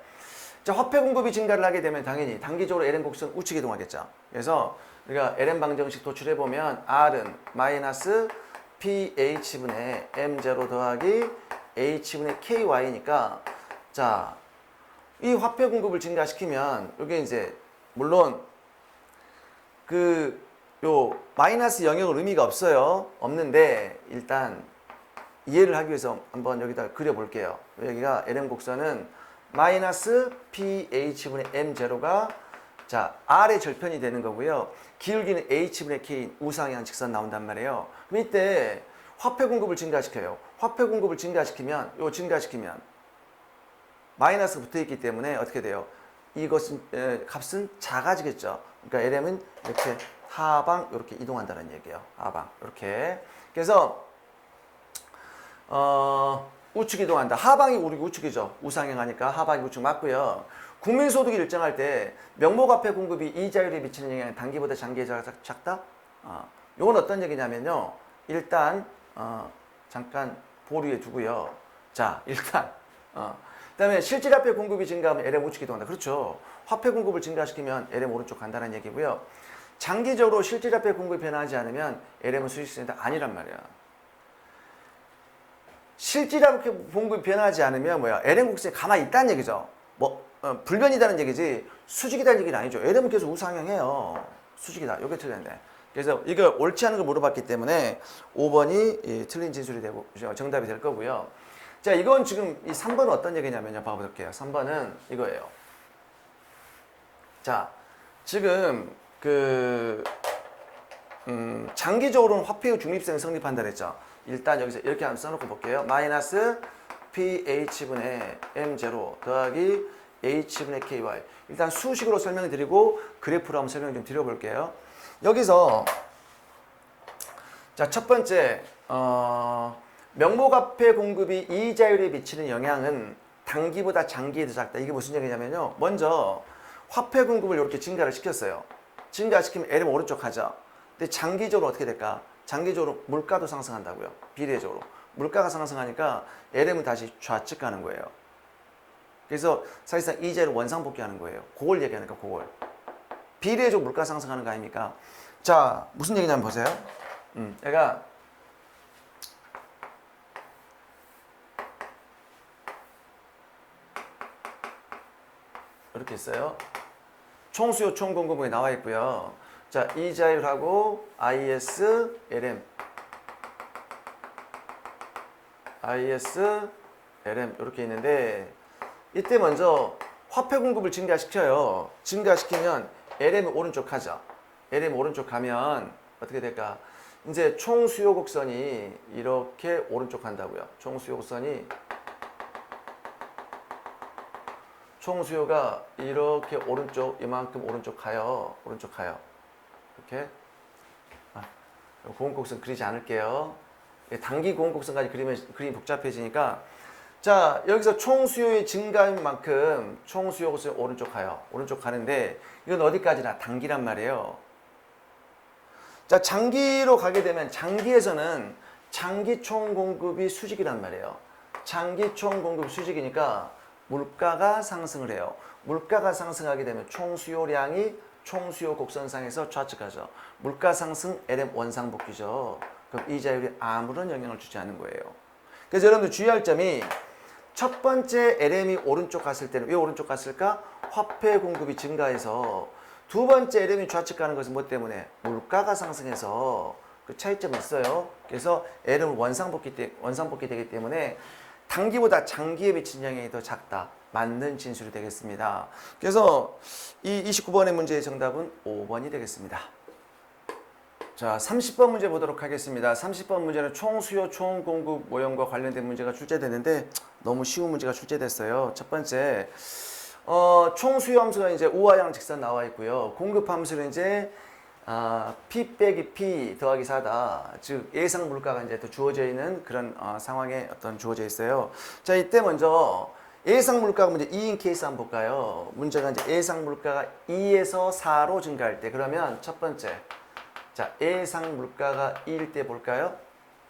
자, 화폐 공급이 증가를 하게 되면 당연히 단기적으로 LN 곡선 우측 이동하겠죠. 그래서 우리가 LN 방정식 도출해 보면 R은 마이너스 PH분의 M0 더하기 H분의 KY니까 자, 이 화폐 공급을 증가시키면 이게 이제 물론 요 마이너스 영역은 의미가 없어요. 없는데 일단 이해를 하기 위해서 한번 여기다 그려볼게요. 여기가 LN 곡선은 마이너스 PH분의 M0가 자 R의 절편이 되는 거고요. 기울기는 H분의 K 우상향 직선 나온단 말이에요. 그럼 이때 화폐 공급을 증가시켜요. 화폐 공급을 증가시키면 마이너스가 붙어있기 때문에 어떻게 돼요? 이것은 값은 작아지겠죠. 그러니까 LM은 이렇게 하방 이렇게 이동한다는 얘기예요. 하방 이렇게. 그래서 우측 이동한다. 하방이 우리 우측이죠. 우상향하니까 하방이 우측 맞고요. 국민소득이 일정할 때 명목화폐 공급이 이자율에 미치는 영향이 단기보다 장기에 작다? 이건 어떤 얘기냐면요. 일단 잠깐 보류해 두고요. 자, 일단 그다음에 실질화폐 공급이 증가하면 LM 우측 이동한다. 그렇죠. 화폐 공급을 증가시키면 LM 오른쪽 간다는 얘기고요. 장기적으로 실질화폐 공급이 변하지 않으면 LM은 수직선이다. 아니란 말이야. 실질화폐 공급이 변하지 않으면 뭐야? LM 곡선이 가만히 있다는 얘기죠. 불변이다는 얘기지 수직이다는 얘기는 아니죠. LM은 계속 우상향해요. 수직이다. 이게 틀렸네. 그래서 이거 옳지 않은 걸 물어봤기 때문에 5번이 틀린 진술이 되고 정답이 될 거고요. 자, 이건 지금 이 3번은 어떤 얘기냐면요. 봐볼게요. 3번은 이거예요. 자, 지금 장기적으로는 화폐의 중립성이 성립한다 그랬죠. 일단 여기서 이렇게 한번 써놓고 볼게요. 마이너스 PH분의 M0 더하기 H분의 KY. 일단 수식으로 설명드리고 그래프로 한번 설명 좀 드려볼게요. 여기서 자, 첫 번째 명목화폐 공급이 이자율에 미치는 영향은 단기보다 장기에 더 작다. 이게 무슨 얘기냐면요. 먼저 화폐 공급을 이렇게 증가를 시켰어요. 증가시키면 LM 오른쪽 가죠. 근데 장기적으로 어떻게 될까? 장기적으로 물가도 상승한다고요. 비례적으로. 물가가 상승하니까 LM은 다시 좌측 가는 거예요. 그래서 사실상 이자율을 원상복귀하는 거예요. 그걸 얘기하는 거야. 그걸. 비례적으로 물가 상승하는 거 아닙니까? 자, 무슨 얘기냐면 보세요. 얘가 이렇게 있어요. 총수요 총공급이 나와 있고요. 자, 이자율하고 IS, LM 이렇게 있는데 이때 먼저 화폐 공급을 증가시켜요. 증가시키면 LM이 오른쪽 가죠. LM 오른쪽 가면 어떻게 될까? 이제 총수요 곡선이 이렇게 오른쪽 간다고요. 총수요가 이렇게 오른쪽, 이만큼 오른쪽 가요. 이렇게. 고음곡선 그리지 않을게요. 단기 고음곡선까지 그리면 그림이 복잡해지니까. 자, 여기서 총수요의 증가인 만큼 총수요 곡선이 오른쪽 가요. 오른쪽 가는데 이건 어디까지나 단기란 말이에요. 자, 장기로 가게 되면 장기에서는 장기 총 공급이 수직이란 말이에요. 장기 총 공급 수직이니까 물가가 상승을 해요. 물가가 상승하게 되면 총수요량이 총수요 곡선상에서 좌측하죠. 물가 상승 LM 원상복귀죠. 그럼 이자율이 아무런 영향을 주지 않는 거예요. 그래서 여러분들 주의할 점이 첫 번째 LM이 오른쪽 갔을 때는 왜 오른쪽 갔을까? 화폐 공급이 증가해서 두 번째 LM이 좌측 가는 것은 뭐 때문에? 물가가 상승해서 그 차이점이 있어요. 그래서 LM은 원상복귀 되기 때문에 단기보다 장기에 미친 영향이 더 작다. 맞는 진술이 되겠습니다. 그래서 이 29번의 문제의 정답은 5번이 되겠습니다. 자, 30번 문제 보도록 하겠습니다. 30번 문제는 총수요, 총공급 모형과 관련된 문제가 출제되는데 너무 쉬운 문제가 출제됐어요. 첫 번째, 총수요 함수가 이제 우하향 직선 나와 있고요. 공급 함수는 이제 P 빼기 P 더하기 4다. 즉 예상 물가가 이제 또 주어져 있는 그런 상황에 어떤 주어져 있어요. 자, 이때 먼저 예상 물가가 문제 2인 케이스 한번 볼까요? 문제가 이제 예상 물가가 2에서 4로 증가할 때, 그러면 첫 번째, 자, 예상 물가가 2일 때 볼까요?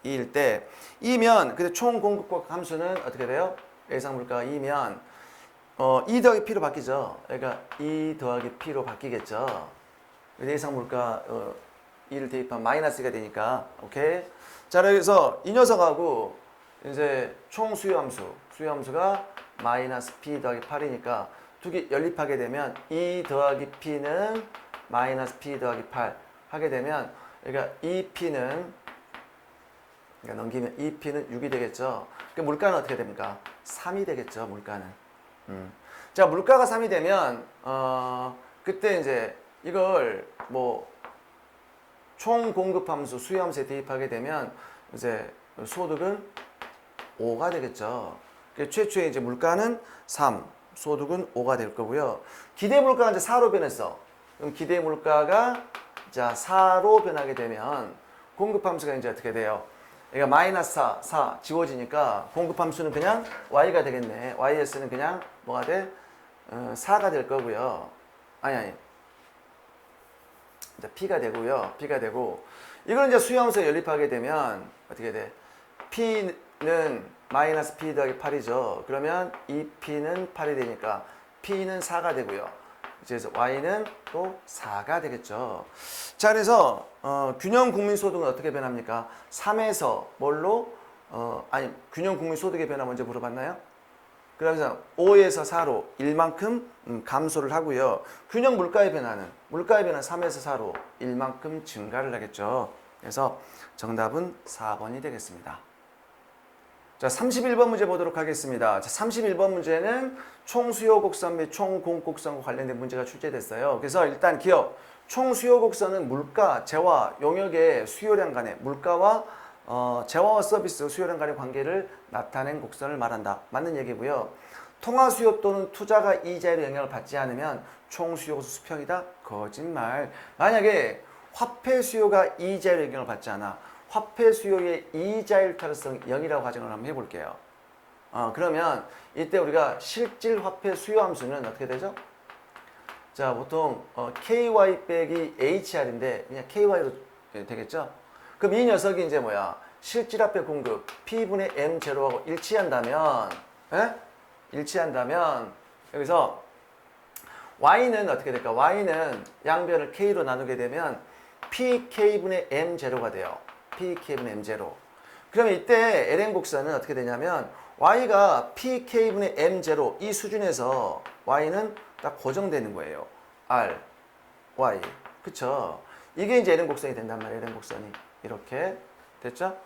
2일 때 2면 근데 총 공급 함수는 어떻게 돼요? 예상 물가가 2면 2 더하기 P로 바뀌죠. 그러니까 2 더하기 P로 바뀌겠죠. 예상 물가 2를 대입하면 마이너스가 되니까. 오케이. 자, 그래서 이 녀석하고 이제 총 수요 함수가 마이너스 P 더하기 8이니까 두 개 연립하게 되면 2 더하기 P는 마이너스 P 더하기 8 하게 되면, 그러니까 2P는, 그러니까 넘기면 2P는 6이 되겠죠. 그러니까 물가는 어떻게 됩니까? 3이 되겠죠, 물가는. 자, 물가가 3이 되면, 그때 이제 이걸 뭐, 총 공급 함수, 수요 함수에 대입하게 되면, 이제 소득은 5가 되겠죠. 그러니까 최초의 이제 물가는 3, 소득은 5가 될 거고요. 기대 물가가 이제 4로 변했어. 그럼 기대 물가가 자, 4로 변하게 되면 공급 함수가 이제 어떻게 돼요? 그러니까 마이너스 4 지워지니까 공급 함수는 그냥 y가 되겠네. ys는 그냥 뭐가 돼? 4가 될 거고요. 아니. 이제 p가 되고요. p가 되고, 이걸 이제 수요 함수에 연립하게 되면 어떻게 돼? p는 마이너스 p 더하기 8이죠. 그러면 2p는 8이 되니까 p는 4가 되고요. 그래서 y는 또 4가 되겠죠. 자, 그래서 균형 국민소득은 어떻게 변합니까? 3에서 뭘로? 균형 국민소득의 변화 먼저 물어봤나요? 그러면서 5에서 4로 1만큼 감소를 하고요. 균형 물가의 변화는 3에서 4로 1만큼 증가를 하겠죠. 그래서 정답은 4번이 되겠습니다. 자, 31번 문제 보도록 하겠습니다. 자, 31번 문제는 총수요 곡선 및 총공급 곡선과 관련된 문제가 출제됐어요. 그래서 일단 기억, 총수요 곡선은 물가, 재화, 용역의 수요량 간의 물가와 재화와 서비스 수요량 간의 관계를 나타낸 곡선을 말한다. 맞는 얘기고요. 통화 수요 또는 투자가 이자율의 영향을 받지 않으면 총수요 곡선 수평이다. 거짓말. 만약에 화폐 수요가 이자율의 영향을 받지 않아. 화폐 수요의 이자율 타율성 0이라고 가정을 한번 해볼게요. 그러면 이때 우리가 실질 화폐 수요 함수는 어떻게 되죠? 자, 보통 KY 빼기 HR인데 그냥 KY로 되겠죠? 그럼 이 녀석이 이제 뭐야? 실질 화폐 공급 P분의 M0하고 일치한다면, 일치한다면 여기서 Y는 어떻게 될까? Y는 양변을 K로 나누게 되면 PK분의 M0가 돼요. PK분의 M0. 그러면 이때 LN 곡선은 어떻게 되냐면 Y가 PK분의 M0 이 수준에서 Y는 딱 고정되는 거예요. R, Y. 그쵸? 이게 이제 LN 곡선이 된단 말이에요. LN 곡선이. 이렇게. 됐죠?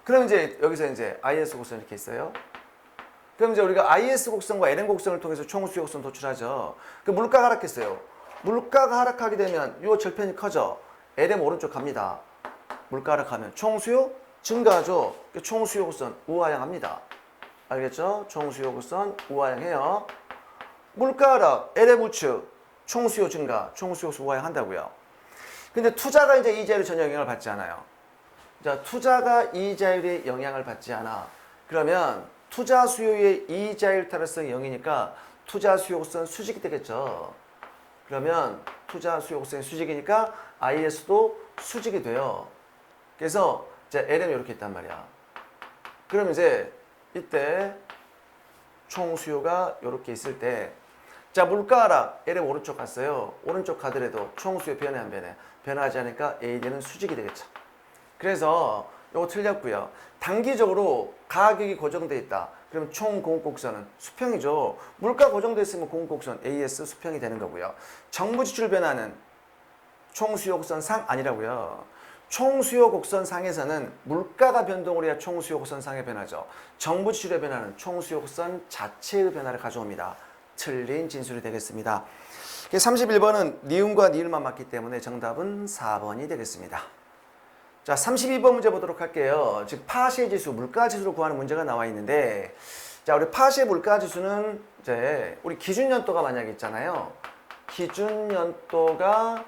그럼 이제 여기서 이제 IS 곡선 이렇게 있어요. 그럼 이제 우리가 IS 곡선과 LN 곡선을 통해서 총수요 곡선 도출하죠. 그 물가가 하락했어요. 물가가 하락하게 되면 이 절편이 커져. LM 오른쪽 갑니다. 물가 하락하면 총수요 증가하죠. 총수요 곡선 우하향합니다. 알겠죠? 총수요 곡선 우하향해요. 물가 하락, LM 우측, 총수요 증가, 총수요 곡선 우하향한다고요. 근데 투자가 이제 이자율에 전혀 영향을 받지 않아요. 자, 투자가 이자율에 영향을 받지 않아. 그러면 투자 수요의 이자율 타율성이 0이니까 투자 수요 곡선 수직이 되겠죠. 그러면 투자 수요 곡선이 수직이니까 IS도 수직이 돼요. 그래서 이제 LM이 이렇게 있단 말이야. 그럼 이제 이때 총 수요가 이렇게 있을 때, 자, 물가 하락, LM 오른쪽 갔어요. 오른쪽 가더라도 총 수요 변해 안 변해? 변하지 않으니까 AD는 수직이 되겠죠. 그래서 이거 틀렸고요. 단기적으로 가격이 고정돼 있다. 그럼 총 공급곡선은 수평이죠. 물가 고정돼 있으면 공급곡선 AS 수평이 되는 거고요. 정부 지출 변화는 총 수요 곡선 상 아니라고요. 총 수요 곡선 상에서는 물가가 변동을 해야 총 수요 곡선 상의 변화죠. 정부 지출의 변화는 총 수요 곡선 자체의 변화를 가져옵니다. 틀린 진술이 되겠습니다. 31번은 니은과 니을만 맞기 때문에 정답은 4번이 되겠습니다. 자, 32번 문제 보도록 할게요. 즉 파시의 지수, 물가 지수를 구하는 문제가 나와 있는데, 자, 우리 파시의 물가 지수는 이제 우리 기준 연도가 만약에 있잖아요. 기준 연도가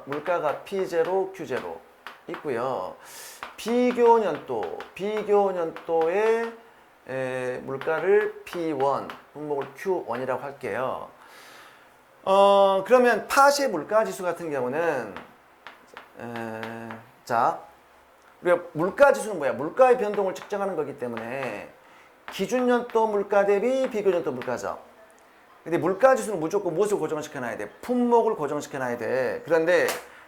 물가가 P0, Q0 있고요. 비교 연도의 물가를 P1, 분목을 Q1이라고 할게요. 그러면 파시의 물가 지수 같은 경우는 자, 우리가 물가 지수는 뭐야? 물가의 변동을 측정하는 거기 때문에 기준 연도 물가 대비 비교 연도 물가죠. 근데 물가 지수는 무조건 무엇을 고정시켜 놔야 돼? 품목을 고정시켜 놔야 돼. 그런데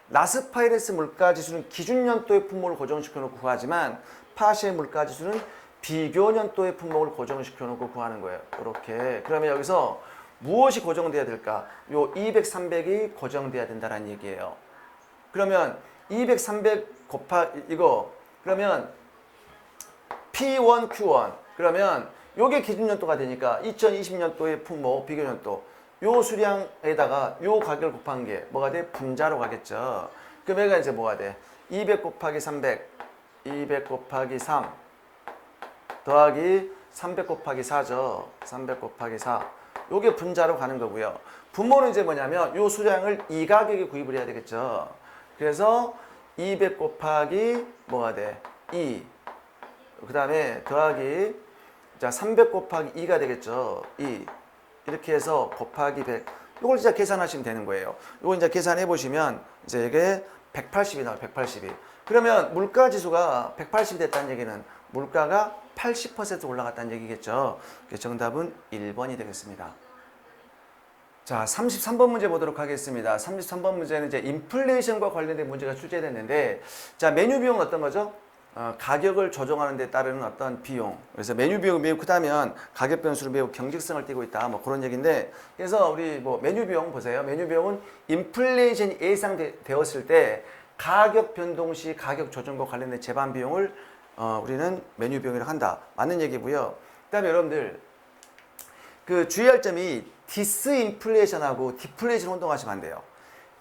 라스파이레스 물가 지수는 기준 연도의 품목을 고정시켜 놓고 구하지만 파시의 물가 지수는 비교 연도의 품목을 고정시켜 놓고 구하는 거예요. 이렇게. 그러면 여기서 무엇이 고정돼야 될까? 요 200, 300이 고정돼야 된다는 얘기예요. 그러면 200, 300 곱하기 이거 그러면 P1, Q1 그러면 요게 기준 연도가 되니까 2020년도의 품목 비교 연도 요 수량에다가 요 가격을 곱한 게 뭐가 돼? 분자로 가겠죠. 그럼 얘가 이제 뭐가 돼? 200 곱하기 300 200 곱하기 3 더하기 300 곱하기 4죠. 300 곱하기 4 요게 분자로 가는 거고요. 분모는 이제 뭐냐면 요 수량을 이 가격에 구입을 해야 되겠죠. 그래서 200 곱하기 뭐가 돼? 2. 그 다음에 더하기 자 300 곱하기 2가 되겠죠. 2. 이렇게 해서 곱하기 100. 이걸 진짜 계산하시면 되는 거예요. 이거 이제 계산해 보시면 이제 이게 180이 나와요. 180이. 그러면 물가 지수가 180이 됐다는 얘기는 물가가 80% 올라갔다는 얘기겠죠. 그래서 정답은 1번이 되겠습니다. 자, 33번 문제 보도록 하겠습니다. 33번 문제는 이제 인플레이션과 관련된 문제가 출제됐는데, 자, 메뉴 비용은 어떤 거죠? 가격을 조정하는 데 따르는 어떤 비용. 그래서 메뉴 비용이 매우 크다면 가격 변수로 매우 경직성을 띠고 있다. 뭐 그런 얘기인데, 그래서 우리 뭐 메뉴 비용 보세요. 메뉴 비용은 인플레이션이 예상되었을 때 가격 변동 시 가격 조정과 관련된 재반 비용을 우리는 메뉴 비용이라고 한다. 맞는 얘기고요. 그다음에 여러분들 그 주의할 점이 디스인플레이션하고 디플레이션 혼동하시면 안 돼요.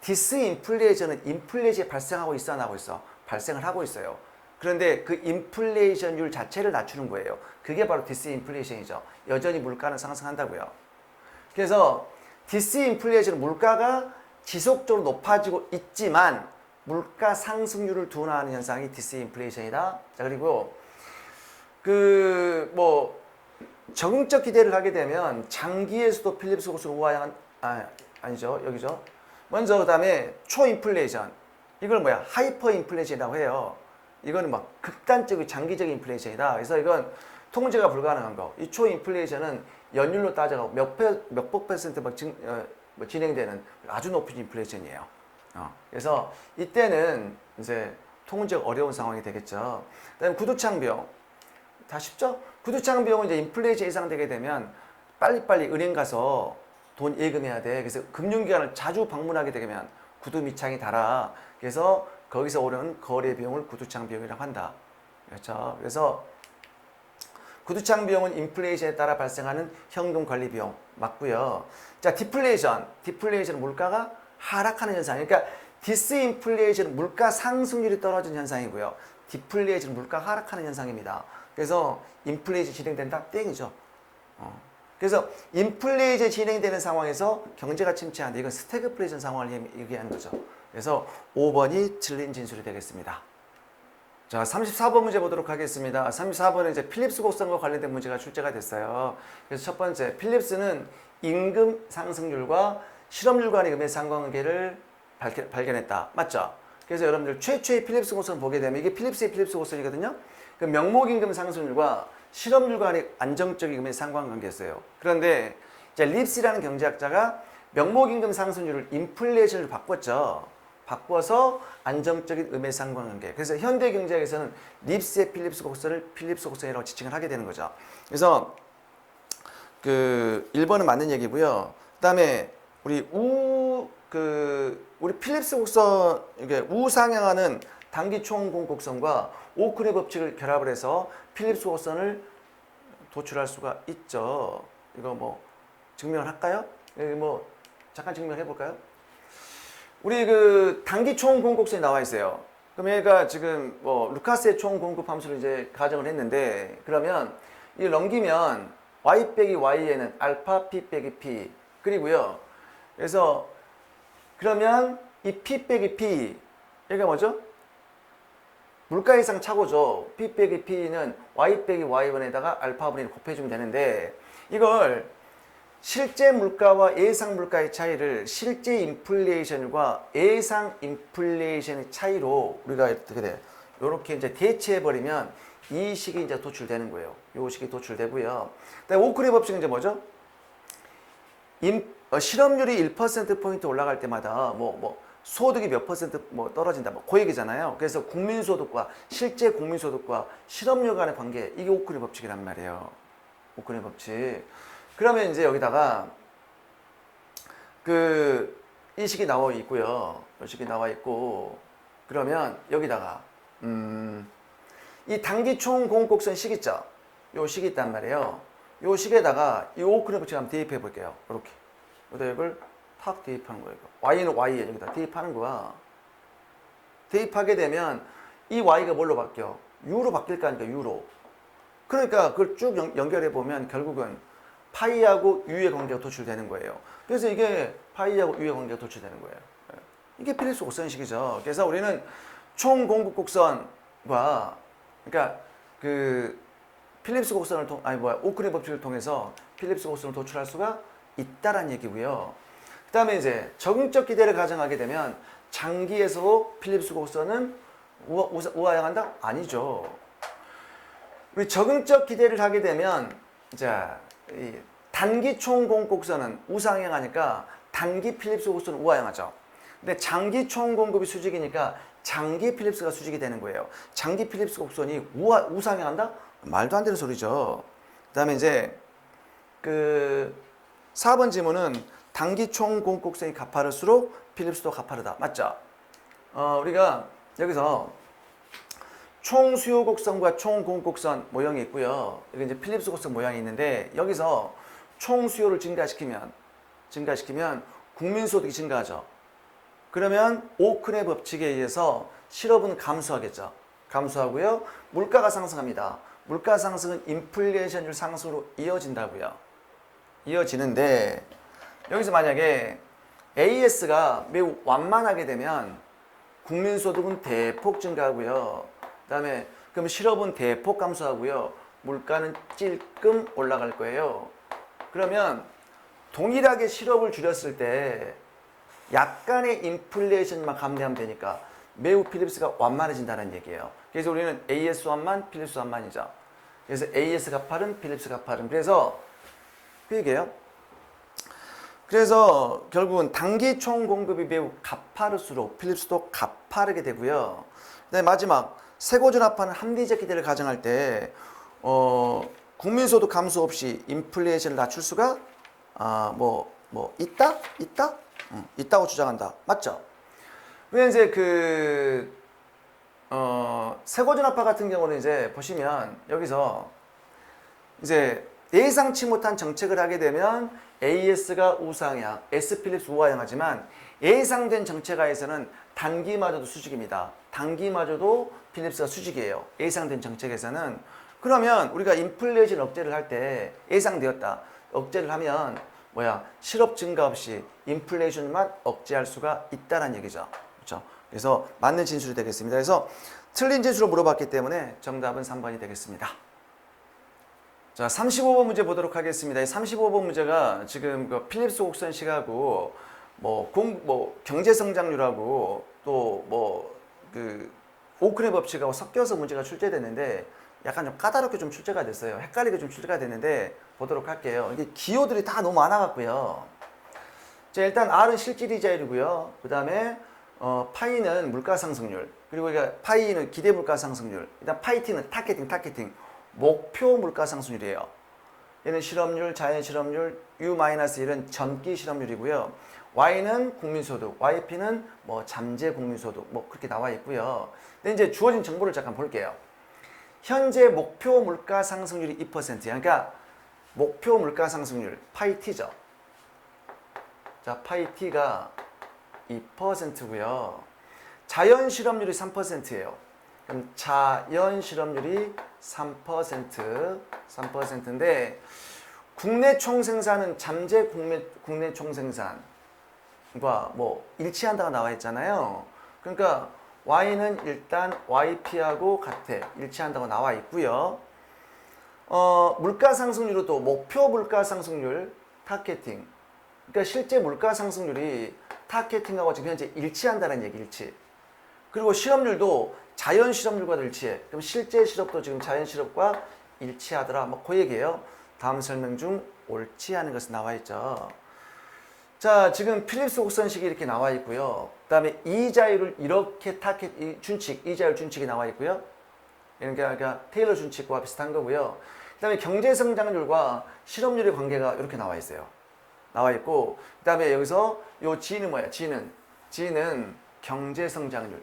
디스인플레이션은 인플레이션이 발생하고 있어 안 하고 있어? 발생을 하고 있어요. 그런데 그 인플레이션율 자체를 낮추는 거예요. 그게 바로 디스인플레이션이죠. 여전히 물가는 상승한다고요. 그래서 디스인플레이션은 물가가 지속적으로 높아지고 있지만 물가 상승률을 둔화하는 현상이 디스인플레이션이다. 자, 그리고 적응적 기대를 하게 되면 장기에서도 필립스 고스를 우하향한 아니죠. 여기죠. 먼저 그다음에 초인플레이션. 이걸 뭐야? 하이퍼 인플레이션이라고 해요. 이거는 막 극단적인 장기적인 인플레이션이다. 그래서 이건 통제가 불가능한 거. 이 초인플레이션은 연율로 따져가고 몇백 퍼센트 진행되는 아주 높은 인플레이션이에요. 그래서 이때는 이제 통제가 어려운 상황이 되겠죠. 그다음에 구두창 비용. 다 쉽죠? 구두창 비용은 이제 인플레이션 예상되게 되면 빨리빨리 은행 가서 돈 예금해야 돼. 그래서 금융기관을 자주 방문하게 되면 구두 밑창이 달아. 그래서 거기서 오는 거래 비용을 구두창 비용이라고 한다. 그렇죠? 그래서 구두창 비용은 인플레이션에 따라 발생하는 현금 관리 비용 맞고요. 자, 디플레이션. 디플레이션은 물가가 하락하는 현상. 그러니까 디스인플레이션은 물가 상승률이 떨어진 현상이고요. 디플레이션은 물가 하락하는 현상입니다. 그래서 인플레이션 진행된다? 땡이죠. 그래서 인플레이션 진행되는 상황에서 경제가 침체한다. 이건 스태그플레이션 상황을 얘기하는 거죠. 그래서 5번이 틀린 진술이 되겠습니다. 자, 34번 문제 보도록 하겠습니다. 34번은 이제 필립스 곡선과 관련된 문제가 출제가 됐어요. 그래서 첫 번째, 필립스는 임금 상승률과 실업률 간의 금의 상관관계를 발견했다. 맞죠? 그래서 여러분들 최초의 필립스 곡선을 보게 되면 이게 필립스의 필립스 곡선이거든요. 그 명목임금 상승률과 실업률 간의 안정적인 금의 상관관계였어요. 그런데 이제 립스라는 경제학자가 명목임금 상승률을 인플레이션으로 바꿨죠. 바꿔서 안정적인 음의 상관관계. 그래서 현대 경제학에서는 립스의 필립스 곡선을 필립스 곡선이라고 지칭을 하게 되는 거죠. 그래서 그 1번은 맞는 얘기고요. 그다음에 우리 필립스 곡선 이게 우상향하는 단기 초음공 곡선과 오크의 법칙을 결합을 해서 필립스 곡선을 도출할 수가 있죠. 이거 뭐 증명을 할까요? 여기 잠깐 증명해 볼까요? 우리 그 단기 총 공급선이 나와 있어요. 그럼 얘가 지금 뭐 루카스의 총 공급 함수를 이제 가정을 했는데, 그러면 이 넘기면 y 빼기 y에는 알파 p 빼기 p 그리고요. 그래서 그러면 이 p 빼기 p 얘가 뭐죠? 물가 이상 차고죠. p 빼기 p는 y 빼기 y1에다가 알파분의 1 곱해주면 되는데, 이걸 실제 물가와 예상 물가의 차이를 실제 인플레이션과 예상 인플레이션의 차이로 우리가 어떻게 돼? 이렇게 이제 대체해버리면 이 식이 이제 도출되는 거예요. 이 식이 도출되고요. 그다음에 오크리 법칙은 이제 뭐죠? 실업률이 1%포인트 올라갈 때마다 소득이 몇 퍼센트 떨어진다. 그 얘기잖아요. 그래서 국민소득과 실제 국민소득과 실업률 간의 관계, 이게 오크리 법칙이란 말이에요. 오크리 법칙. 그러면 이제 여기다가 이 식이 나와 있고요. 이 식이 나와 있고, 그러면 여기다가 이 단기 총 공급선 식 있죠? 요 식이 있단 말이에요. 요 식에다가 이 오크리 법칙 한번 대입해 볼게요. 이렇게. 여기다 이걸 탁 대입하는 거예요. y는 y에 여기다 대입하는 거야. 대입하게 되면 이 y가 뭘로 바뀌어? u로 바뀔 거 아닙니까? u로. 그러니까 그걸 쭉 연결해 보면 결국은 파이하고 u의 관계가 도출되는 거예요. 그래서 이게 파이하고 u의 관계가 도출되는 거예요. 이게 필립스 곡선식이죠. 그래서 우리는 총 공급 곡선과, 그러니까 그 필립스 곡선을 오크리 법칙을 통해서 필립스 곡선을 도출할 수가 있다라는 얘기고요. 그 다음에 이제 적응적 기대를 가정하게 되면 장기에서 필립스 곡선은 우하향한다? 아니죠. 우리 적응적 기대를 하게 되면 이 단기 총 공급 곡선은 우상향하니까 단기 필립스 곡선은 우하향하죠. 근데 장기 총 공급이 수직이니까 장기 필립스가 수직이 되는 거예요. 장기 필립스 곡선이 우상향한다? 말도 안 되는 소리죠. 그 다음에 이제 4번 지문은 단기 총 공급 곡선이 가파를수록 필립스도 가파르다. 맞죠? 우리가 여기서 총 수요 곡선과 총 공급 곡선 모형이 있고요. 여기 이제 필립스 곡선 모양이 있는데, 여기서 총 수요를 증가시키면 국민소득이 증가하죠. 그러면 오큰의 법칙에 의해서 실업은 감소하겠죠. 감소하고요. 물가가 상승합니다. 물가 상승은 인플레이션율 상승으로 이어진다고요. 이어지는데, 여기서 만약에 AS가 매우 완만하게 되면 국민소득은 대폭 증가하고요. 그 다음에 그럼 실업은 대폭 감소하고요. 물가는 찔끔 올라갈 거예요. 그러면 동일하게 실업을 줄였을 때 약간의 인플레이션만 감내하면 되니까 매우 필립스가 완만해진다는 얘기예요. 그래서 우리는 AS 완만, 필립스 완만이죠. 그래서 AS 가파른, 필립스 가파른. 그래서 그 얘기예요. 그래서 결국은 단기 총 공급이 매우 가파를수록 필립스도 가파르게 되고요. 그다음에 마지막 세고전압하는 합리적 기대를 가정할 때 국민소득 감소 없이 인플레이션을 낮출 수가 있다고 주장한다. 맞죠? 왜 이제 세고전압파 같은 경우는 이제 보시면 여기서 이제 예상치 못한 정책을 하게 되면 AS가 우상향, S 필립스 우하향하지만 예상된 정책하에서는 단기마저도 수직입니다. 단기마저도 필립스가 수직이에요. 예상된 정책에서는. 그러면 우리가 인플레이션 억제를 할 때 예상되었다. 억제를 하면 실업 증가 없이 인플레이션만 억제할 수가 있다는 얘기죠. 그렇죠? 그래서 맞는 진술이 되겠습니다. 그래서 틀린 진술을 물어봤기 때문에 정답은 3번이 되겠습니다. 자, 35번 문제 보도록 하겠습니다. 35번 문제가 지금 필립스 곡선식하고 경제 성장률하고 또 오큰의 법칙하고 섞여서 문제가 출제됐는데 약간 좀 까다롭게 좀 출제가 됐어요. 헷갈리게 좀 출제가 됐는데 보도록 할게요. 이게 기호들이 다 너무 많아갖고요. 자, 일단 R은 실질이자율이고요. 그 다음에 파이는 물가상승률, 그리고 파이는 기대 물가상승률, 일단 파이 T는 타겟팅 목표 물가상승률이에요. 얘는 실업률, 자연 실업률, U-1은 전기 실업률이고요. Y는 국민소득, YP는 잠재 국민소득 그렇게 나와 있고요. 근데 이제 주어진 정보를 잠깐 볼게요. 현재 목표 물가 상승률이 2%. 그러니까 목표 물가 상승률 파이 T죠. 자, 파이 t가 2%고요. 자연 실업률이 3%예요. 그럼 자연 실업률이 3%인데 국내 총생산은 잠재 국내 총생산과 뭐 일치한다고 나와 있잖아요. 그러니까 Y는 일단 YP하고 같아. 일치한다고 나와 있고요. 물가 상승률도 목표 물가 상승률 타겟팅. 그러니까 실제 물가 상승률이 타겟팅하고 지금 현재 일치한다는 얘기, 일치. 그리고 실업률도 자연 실업률과도 일치해. 그럼 실제 실업도 지금 자연 실업과 일치하더라. 뭐 그 얘기예요. 다음 설명 중 옳지 않은 것은 나와 있죠. 자, 지금 필립스 곡선식이 이렇게 나와 있고요. 그 다음에 이자율을 이렇게 준칙, 이자율 준칙이 나와 있고요. 그러니까 테일러 준칙과 비슷한 거고요. 그 다음에 경제 성장률과 실업률의 관계가 이렇게 나와 있어요. 나와 있고, 그 다음에 여기서 요 G는 뭐야? G는 경제 성장률.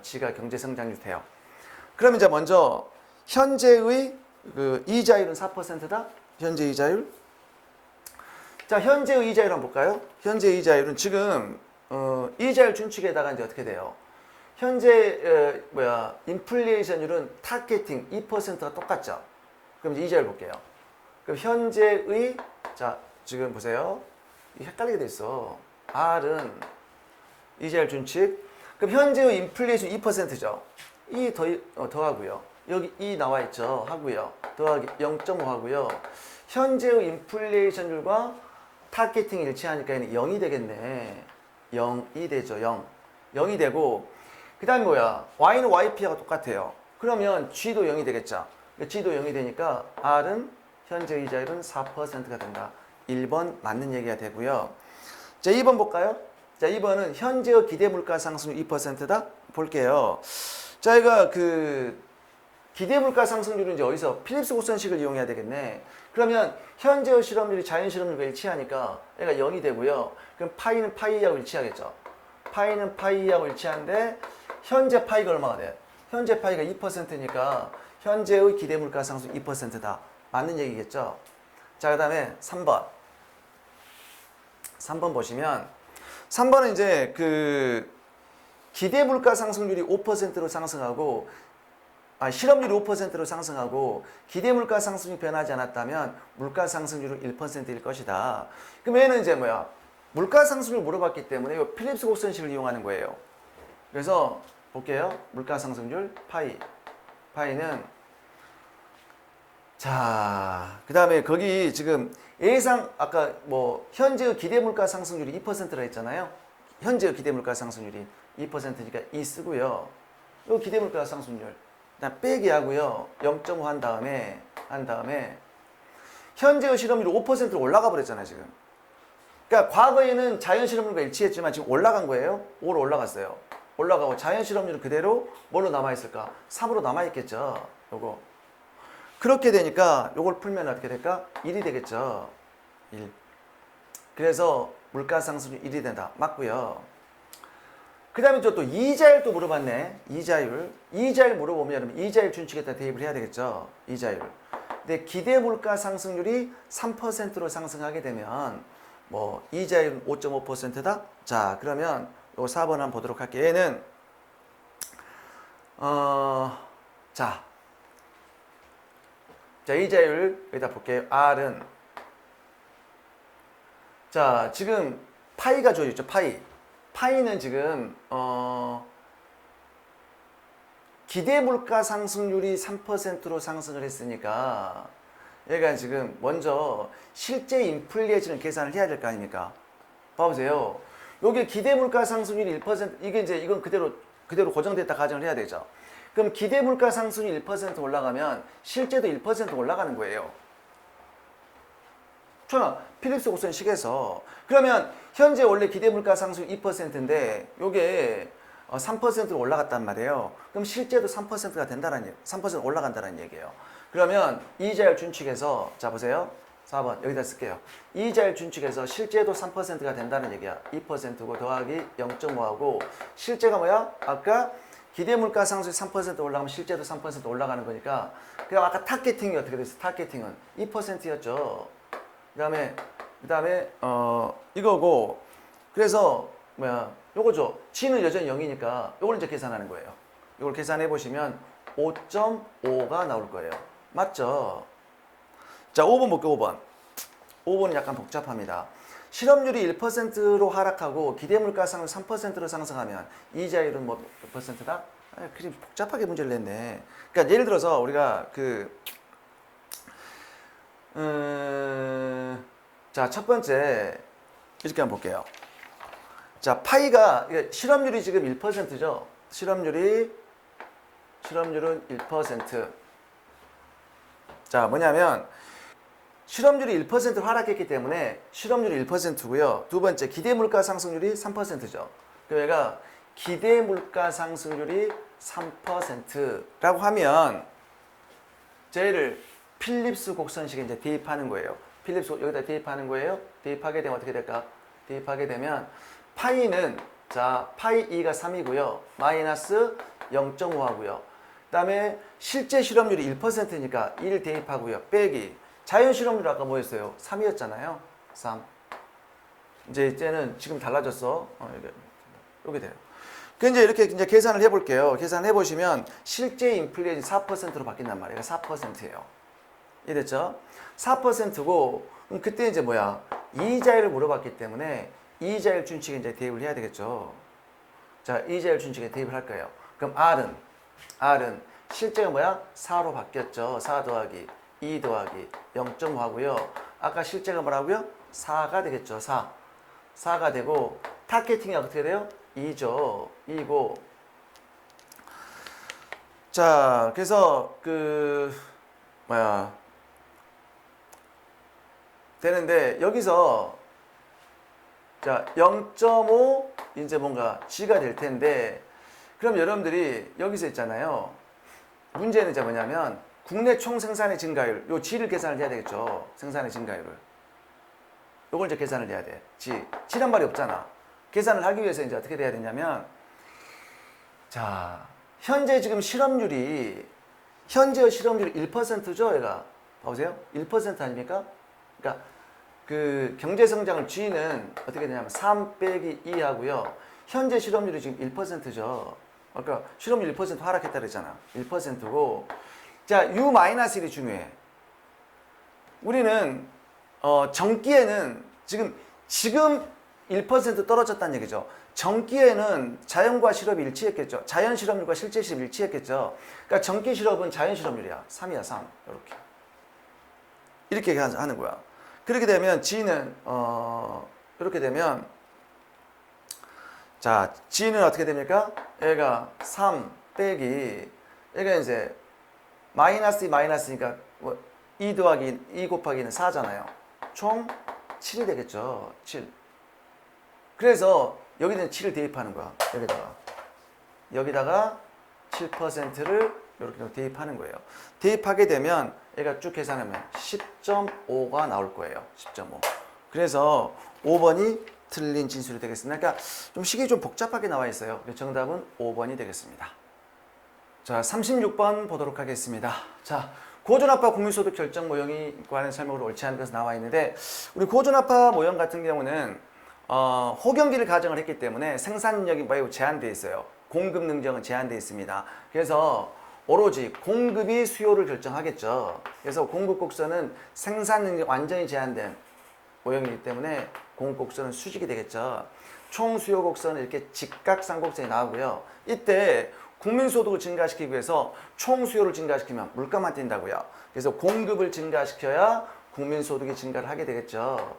G가 경제 성장률 돼요. 그럼 이제 먼저 현재의 그 이자율은 4%다. 현재 이자율. 자, 현재의 이자율 한번 볼까요? 현재 이자율은 지금 이자율 준칙에다가 이제 어떻게 돼요? 현재 인플레이션율은 타겟팅 2%가 똑같죠. 그럼 이제 이자율 볼게요. 그럼 현재의 자, 지금 보세요. 헷갈리게 돼 있어. R은 이자율 준칙. 그럼 현재의 인플레이션 2%죠. 더하고요. 여기 2 나와 있죠. 하고요. 더하기 0.5 하고요. 현재의 인플레이션율과 타겟팅이 일치하니까 얘는 0이 되겠네. 0이 되죠. 0이 되고 그 다음에 뭐야? Y는 YP하고 똑같아요. 그러면 G도 0이 되겠죠. G도 0이 되니까 R은 현재 이자율은 4%가 된다. 1번 맞는 얘기가 되고요. 자, 2번 볼까요? 자, 2번은 현재의 기대 물가 상승률 2%다. 볼게요. 자, 이거 기대 물가 상승률은 이제 어디서 필립스 곡선식을 이용해야 되겠네. 그러면 현재의 실업률이 자연 실업률과 일치하니까 얘가 0이 되고요. 그럼 파이는 파이하고 일치하겠죠. 파이는 파이하고 일치하는데 현재 파이가 얼마가 돼? 현재 파이가 2%니까 현재의 기대 물가 상승 2%다. 맞는 얘기겠죠. 자, 그다음에 3번. 3번 보시면 3번은 이제 기대 물가 상승률이 5%로 상승하고 실업률이 5%로 상승하고 기대 물가 상승률이 변하지 않았다면 물가 상승률은 1%일 것이다. 그럼 얘는 이제 물가 상승률을 물어봤기 때문에 이 필립스 곡선식을 이용하는 거예요. 그래서 볼게요. 물가 상승률 파이는 자, 그다음에 거기 지금 예상 아까 현재의 기대 물가 상승률이 2%라 했잖아요. 현재의 기대 물가 상승률이 2%니까 2 쓰고요. 이 기대 물가 상승률 그냥 빼기 하고요. 0.5 한 다음에 현재의 실업률이 5%로 올라가 버렸잖아요, 지금. 그러니까 과거에는 자연 실업률과 일치했지만 지금 올라간 거예요. 5로 올라갔어요. 올라가고 자연 실업률은 그대로 뭘로 남아 있을까? 3으로 남아 있겠죠. 요거. 그렇게 되니까 요걸 풀면 어떻게 될까? 1이 되겠죠. 1. 그래서 물가 상승률 1이 된다. 맞고요. 그 다음에 또 이자율 또 물어봤네. 이자율 물어보면 이자율 준칙에다 대입을 해야 되겠죠. 이자율. 근데 기대 물가 상승률이 3%로 상승하게 되면 이자율은 5.5%다. 자, 그러면 요 4번 한번 보도록 할게요. 얘는 자, 이자율 여기다 볼게요. R은 자, 지금 파이가 주어져 있죠. 파이는 지금 기대 물가 상승률이 3%로 상승을 했으니까 얘가 지금 먼저 실제 인플레이션을 계산을 해야 될 거 아닙니까? 봐보세요. 여기 기대 물가 상승률이 1% 이건 그대로 고정됐다 가정을 해야 되죠. 그럼 기대 물가 상승률이 1% 올라가면 실제도 1% 올라가는 거예요. 필립스 곡선식에서 그러면 현재 원래 기대 물가 상승 2%인데 요게 3%로 올라갔단 말이에요. 그럼 실제도 3%가 된다는 얘기, 3% 올라간다는 얘기예요. 그러면 이자율 준칙에서 자 보세요. 4번 여기다 쓸게요. 이자율 준칙에서 실제도 3%가 된다는 얘기야. 2%고 더하기 0.5하고 실제가 뭐야? 아까 기대 물가 상승이 3% 올라가면 실제도 3% 올라가는 거니까 그럼 아까 타겟팅이 어떻게 됐어? 타겟팅은 2%였죠. 그 다음에 그 다음에 이거고 그래서 요거죠. G는 여전히 0이니까 요걸 이제 계산하는 거예요. 요걸 계산해 보시면 5.5가 나올 거예요. 맞죠? 자, 5번 볼게요. 5번. 5번은 약간 복잡합니다. 실업률이 1%로 하락하고 기대물가상을 3%로 상승하면 이자율은 뭐 몇 퍼센트다? 그림 복잡하게 문제를 냈네. 그러니까 예를 들어서 우리가 자, 첫 번째 이렇게 한번 볼게요. 자, 파이가 실업률이 지금 1%죠. 실업률은 1%. 자, 뭐냐면 실업률이 1% 하락했기 때문에 실업률이 1%고요. 두 번째, 기대 물가 상승률이 3%죠. 그러니까 기대 물가 상승률이 3%라고 하면 쟤를 필립스 곡선식에 이제 대입하는 거예요. 필립스 여기다 대입하는 거예요. 대입하게 되면 어떻게 될까? 대입하게 되면 파이는 자, 파이 2가 3이고요. 마이너스 0.5 하고요. 그다음에 실제 실업률이 1%니까 1 대입하고요. 빼기 자연 실업률 아까 뭐였어요? 3이었잖아요. 3. 이제는 지금 달라졌어. 이렇게 돼요. 그 이제 이렇게 이제 계산을 해볼게요. 계산해 보시면 실제 인플레이션이 4%로 바뀐단 말이에요. 4%예요. 이해됐죠? 4%고 그때 이제 뭐야? 이자율을 물어봤기 때문에 이자율 준칙에 이제 대입을 해야 되겠죠. 자, 이자율 준칙에 대입을 할 거예요. 그럼 R은 실제가 뭐야? 4로 바뀌었죠. 4 더하기 2 더하기 0.5 하고요. 아까 실제가 뭐라고요? 4가 되겠죠. 4가 되고 타겟팅이 어떻게 돼요? 2죠. 2고 자, 그래서 되는데 여기서 자, 0.5 이제 뭔가 G가 될 텐데 그럼 여러분들이 여기서 있잖아요. 문제는 이제 뭐냐면 국내 총 생산의 증가율, 요 G를 계산을 해야 되겠죠. 생산의 증가율을. 요걸 이제 계산을 해야 돼. G란 말이 없잖아. 계산을 하기 위해서 이제 어떻게 돼야 되냐면, 자, 현재 지금 실업률이 1%죠, 얘가. 봐보세요. 1% 아닙니까? 그러니까 그 경제 성장을 G는 어떻게 되냐면 3 빼기 2 하고요. 현재 실업률이 지금 1%죠. 아까 실업률 1% 하락했다 그랬잖아. 1%고. 자, U-1이 중요해. 우리는 전기에는 지금 1% 떨어졌다는 얘기죠. 전기에는 자연과 실업이 일치했겠죠. 자연 실업률과 실제 실업이 일치했겠죠. 그러니까 전기 실업은 자연 실업률이야. 3이야, 3. 이렇게 하는 거야. 그렇게 되면 G는 이렇게 되면 자, G는 어떻게 됩니까? 얘가 3 빼기 얘가 이제 마이너스니까 뭐 2 더하기 2 곱하기는 4잖아요. 총 7이 되겠죠. 7. 그래서 여기는 7을 대입하는 거야. 여기다가 7%를 이렇게 대입하는 거예요. 대입하게 되면 얘가 쭉 계산하면 10.5가 나올 거예요. 10.5. 그래서 5번이 틀린 진술이 되겠습니다. 그러니까 좀 식이 좀 복잡하게 나와 있어요. 정답은 5번이 되겠습니다. 자, 36번 보도록 하겠습니다. 자, 고전압파 국민소득 결정 모형이 관한 설명으로 옳지 않은 것이 나와 있는데 우리 고전압파 모형 같은 경우는 호경기를 가정을 했기 때문에 생산력이 매우 제한되어 있어요. 공급 능력은 제한되어 있습니다. 그래서 오로지 공급이 수요를 결정하겠죠. 그래서 공급 곡선은 생산 능력 완전히 제한된 모형이기 때문에 공급 곡선은 수직이 되겠죠. 총 수요 곡선은 이렇게 직각삼곡선이 나오고요. 이때 국민소득을 증가시키기 위해서 총 수요를 증가시키면 물가만 뛴다고요. 그래서 공급을 증가시켜야 국민소득이 증가를 하게 되겠죠.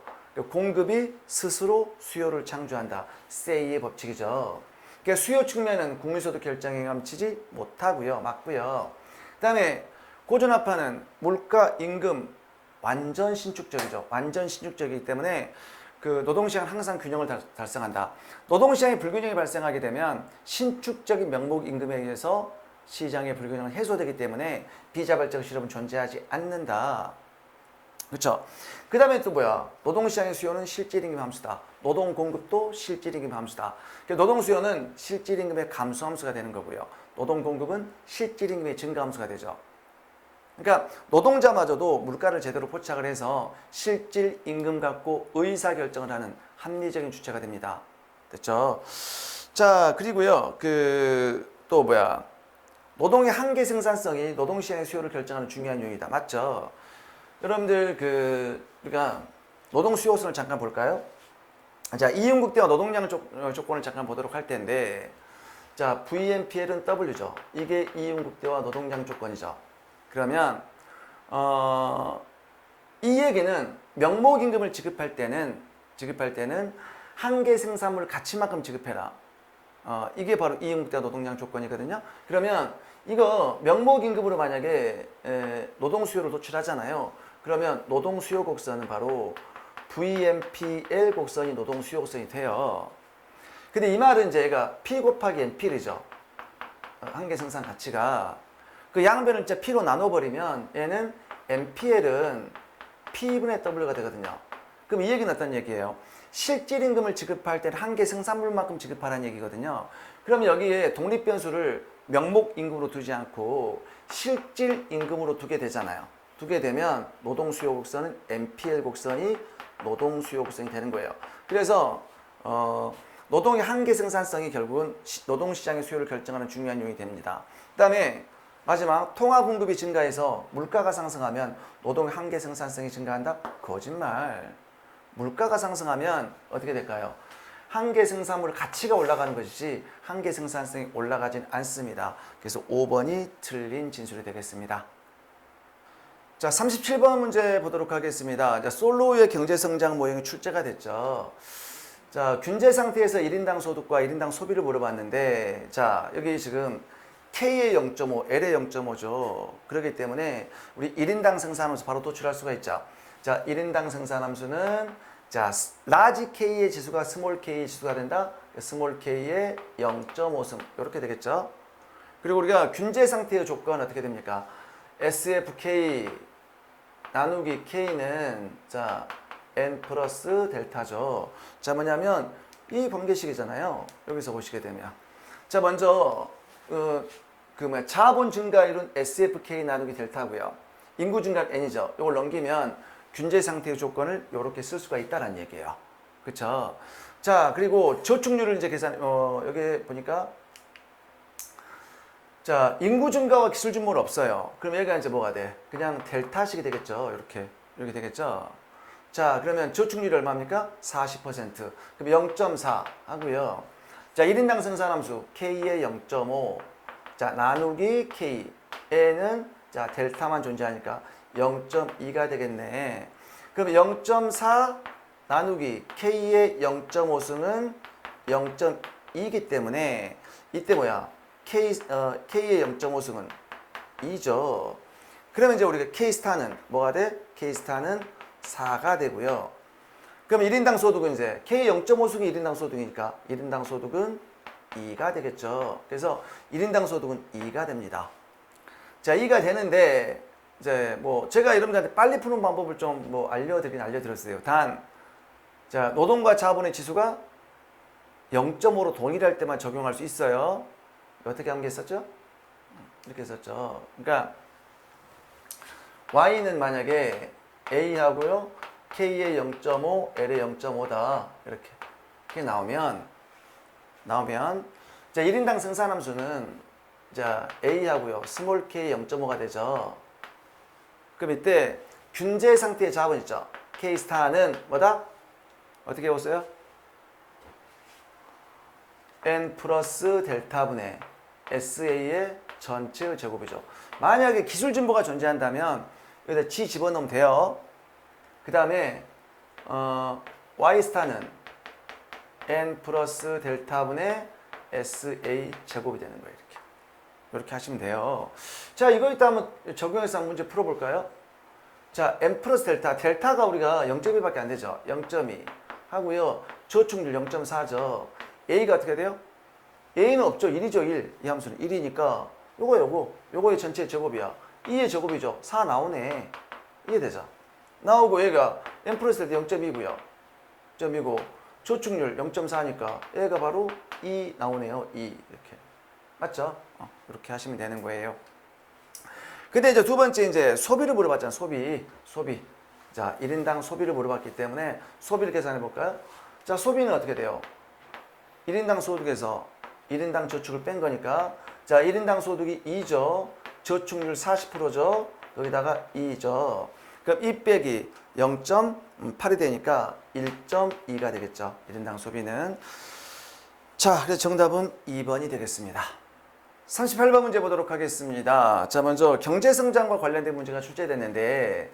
공급이 스스로 수요를 창조한다. 세이의 법칙이죠. 그러니까 수요 측면은 국민소득 결정에 감치지 못하고요. 맞고요. 그 다음에 고전압파는 물가, 임금 완전 신축적이죠. 완전 신축적이기 때문에 그 노동시장은 항상 균형을 달성한다. 노동시장에 불균형이 발생하게 되면 신축적인 명목 임금에 의해서 시장의 불균형은 해소되기 때문에 비자발적 실업은 존재하지 않는다. 그렇죠? 그 다음에 또 뭐야? 노동시장의 수요는 실질임금 함수다. 노동 공급도 실질임금 함수다. 노동 수요는 실질임금의 감소 함수가 되는 거고요. 노동 공급은 실질임금의 증가 함수가 되죠. 그러니까 노동자마저도 물가를 제대로 포착을 해서 실질 임금 갖고 의사결정을 하는 합리적인 주체가 됩니다. 됐죠? 자, 그리고요. 또 노동의 한계 생산성이 노동시장의 수요를 결정하는 중요한 요인이다. 맞죠? 여러분들 우리가 노동 수요선을 잠깐 볼까요? 자, 이윤국대와 노동량 조건을 잠깐 보도록 할 텐데, 자, VMPL은 W죠. 이게 이윤국대와 노동량 조건이죠. 그러면 이 얘기는 명목임금을 지급할 때는 한계 생산물 가치만큼 지급해라. 이게 바로 이윤국대와 노동량 조건이거든요. 그러면 이거 명목임금으로 만약에 노동 수요를 도출하잖아요. 그러면 노동 수요 곡선은 바로 VMPL 곡선이 노동 수요 곡선이 돼요. 근데 이 말은 이제 얘가 P 곱하기 NPL이죠. 한계 생산 가치가. 그 양변을 이제 P로 나눠버리면 얘는 NPL은 P분의 W가 되거든요. 그럼 이 얘기는 어떤 얘기예요? 실질 임금을 지급할 때는 한계 생산물만큼 지급하라는 얘기거든요. 그러면 여기에 독립변수를 명목 임금으로 두지 않고 실질 임금으로 두게 되잖아요. 두게 되면 노동 수요 곡선은 NPL 곡선이 노동 수요 곡선이 되는 거예요. 그래서 노동의 한계 생산성이 결국은 노동시장의 수요를 결정하는 중요한 요인이 됩니다. 그 다음에 마지막 통화 공급이 증가해서 물가가 상승하면 노동의 한계 생산성이 증가한다? 거짓말. 물가가 상승하면 어떻게 될까요? 한계 생산물 가치가 올라가는 것이지 한계 생산성이 올라가진 않습니다. 그래서 5번이 틀린 진술이 되겠습니다. 자, 37번 문제 보도록 하겠습니다. 자, 솔로의 경제성장 모형이 출제가 됐죠. 자, 균제 상태에서 1인당 소득과 1인당 소비를 물어봤는데, 자, 여기 지금 K의 0.5, L의 0.5죠. 그렇기 때문에 우리 1인당 생산함수 바로 도출할 수가 있죠. 자, 1인당 생산함수는 자, 라지 K의 지수가 스몰 K의 지수가 된다. 스몰 K의 0.5승 이렇게 되겠죠. 그리고 우리가 균제 상태의 조건 어떻게 됩니까? SFK 나누기 K는 자 N 플러스 델타죠. 자, 뭐냐면 이 번개식이잖아요. 여기서 보시게 되면 자, 먼저 자본 증가율은 SFK 나누기 델타고요. 인구 증가율 N이죠. 이걸 넘기면 균제 상태의 조건을 이렇게 쓸 수가 있다는 얘기예요. 그렇죠? 자, 그리고 저축률을 이제 여기 보니까 자, 인구 증가와 기술 진보는 없어요. 그럼 여기가 이제 뭐가 돼? 그냥 델타식이 되겠죠. 이렇게 되겠죠. 자, 그러면 저축률이 얼마입니까? 40%. 그럼 0.4 하고요. 자, 1인당 생산함수 K의 0.5. 자, 나누기 K. N은 자, 델타만 존재하니까 0.2가 되겠네. 그럼 0.4 나누기 K의 0.5승은 0.2이기 때문에 이때 K의 0.5승은 2죠. 그러면 이제 우리가 K스타는 뭐가 돼? K스타는 4가 되고요. 그럼 1인당 소득은 이제 K 0.5승이 1인당 소득이니까 1인당 소득은 2가 되겠죠. 그래서 1인당 소득은 2가 됩니다. 자, 2가 되는데 이제 제가 여러분들한테 빨리 푸는 방법을 좀 알려드렸어요. 단, 자, 노동과 자본의 지수가 0.5로 동일할 때만 적용할 수 있어요. 어떻게 하는 게 있었죠? 이렇게 했었죠. 그러니까 Y는 만약에 A하고요, K의 0.5, L의 0.5다. 이렇게 나오면 자, 1인당 생산함수는 자, A하고요, 스몰 K 0.5가 되죠. 그럼 이때 균제 상태의 자본 있죠. K스타는 뭐다? 어떻게 해보세요? N 플러스 델타분의 SA의 전체 제곱이죠. 만약에 기술 진보가 존재한다면 여기다 G 집어넣으면 돼요. 그 다음에 Y스타는 N 플러스 델타분의 SA 제곱이 되는 거예요. 이렇게 하시면 돼요. 자, 이거 일단 한번 적용해서 한번 문제 풀어볼까요? 자, N 플러스 델타. 델타가 우리가 0.2밖에 안 되죠. 0.2 하고요. 저축률 0.4죠. A가 어떻게 돼요? A는 없죠. 1이죠. 1. 이 함수는 1이니까 요거의 전체 제곱이야. 2의 제곱이죠. 4 나오네. 이해되죠? 나오고 얘가 N 플러스 델타 0.2고요. 0.2고 저축률 0.4니까 얘가 바로 2 나오네요. 2 이렇게. 맞죠? 이렇게 하시면 되는 거예요. 근데 이제 두 번째 이제 소비를 물어봤잖아. 소비. 자, 1인당 소비를 물어봤기 때문에 소비를 계산해 볼까요? 자, 소비는 어떻게 돼요? 1인당 소득에서 1인당 저축을 뺀 거니까 자, 1인당 소득이 2죠. 저축률 40%죠. 여기다가 2죠. 그럼 2 빼기 0.8이 되니까 1.2가 되겠죠. 1인당 소비는. 자, 그래서 정답은 2번이 되겠습니다. 38번 문제 보도록 하겠습니다. 자, 먼저 경제성장과 관련된 문제가 출제됐는데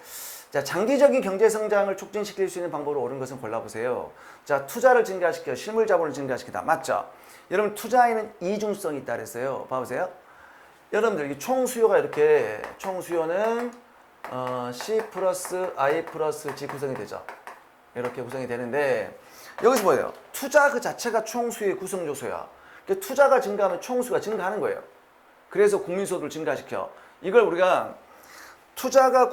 자, 장기적인 경제성장을 촉진시킬 수 있는 방법으로 옳은 것은 골라보세요. 자, 투자를 증가시켜 실물 자본을 증가시키다. 맞죠? 여러분, 투자에는 이중성이 있다 그랬어요. 봐보세요. 여러분들, 이 총 수요가 이렇게, 총 수요는 C 플러스 I 플러스 G 구성이 되죠. 이렇게 구성이 되는데 여기서 뭐예요? 투자 그 자체가 총 수요의 구성 요소야. 투자가 증가하면 총 수가 증가하는 거예요. 그래서 국민소득을 증가시켜. 이걸 우리가 투자가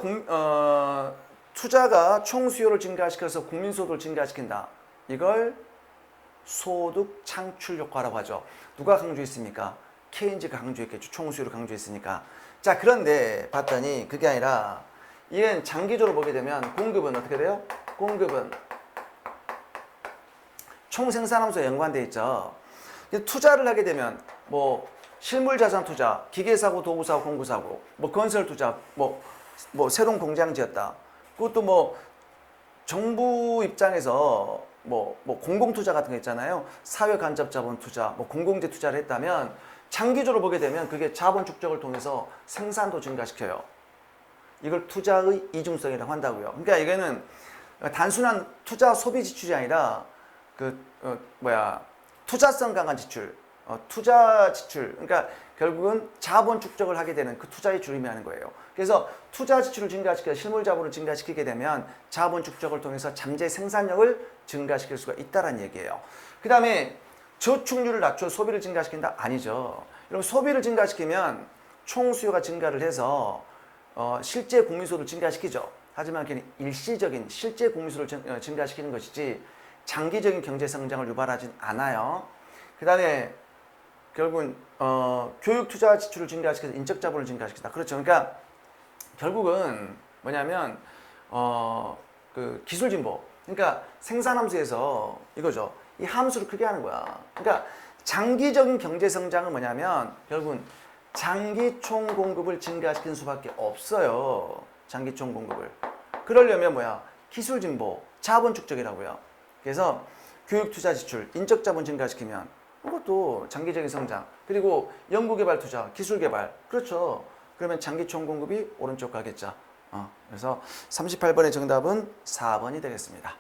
총 수요를 증가시켜서 국민소득을 증가시킨다. 이걸 소득 창출 효과라고 하죠. 누가 강조했습니까? 케인즈가 강조했겠죠. 총 수요를 강조했으니까. 자, 그런데 봤더니 그게 아니라 이건 장기적으로 보게 되면 공급은 어떻게 돼요? 공급은 총 생산함수와 연관돼 있죠. 투자를 하게 되면 뭐 실물 자산 투자, 기계 사고, 도구 사고, 공구 사고, 뭐 건설 투자, 뭐 새로운 공장 지었다. 그것도 뭐 정부 입장에서 뭐 공공 투자 같은 거 있잖아요. 사회 간접 자본 투자, 뭐 공공재 투자를 했다면 장기적으로 보게 되면 그게 자본 축적을 통해서 생산도 증가시켜요. 이걸 투자의 이중성이라고 한다고요. 그러니까 이거는 단순한 투자 소비 지출이 아니라 투자성 강한 지출, 투자 지출. 그러니까 결국은 자본 축적을 하게 되는 그 투자 지출을 의미하는 거예요. 그래서 투자 지출을 증가시켜 실물 자본을 증가시키게 되면 자본 축적을 통해서 잠재 생산력을 증가시킬 수가 있다는 얘기예요. 그 다음에 저축률을 낮춰 소비를 증가시킨다? 아니죠. 여러분, 소비를 증가시키면 총 수요가 증가를 해서 실제 국민소득을 증가시키죠. 하지만 그냥 일시적인 실제 국민소득을 증가시키는 것이지 장기적인 경제 성장을 유발하진 않아요. 그 다음에 결국은 교육 투자 지출을 증가시켜서 인적 자본을 증가시킨다. 그렇죠. 그러니까 결국은 뭐냐면 그 기술 진보. 그러니까 생산 함수에서 이거죠. 이 함수를 크게 하는 거야. 그러니까 장기적인 경제 성장은 뭐냐면 결국은 장기 총 공급을 증가시키는 수밖에 없어요. 장기 총 공급을. 그러려면 뭐야? 기술 진보, 자본 축적이라고요. 그래서 교육 투자 지출, 인적 자본 증가시키면 그것도 장기적인 성장. 그리고 연구개발 투자, 기술개발. 그렇죠. 그러면 장기 총 공급이 오른쪽 가겠죠. 그래서 38번의 정답은 4번이 되겠습니다.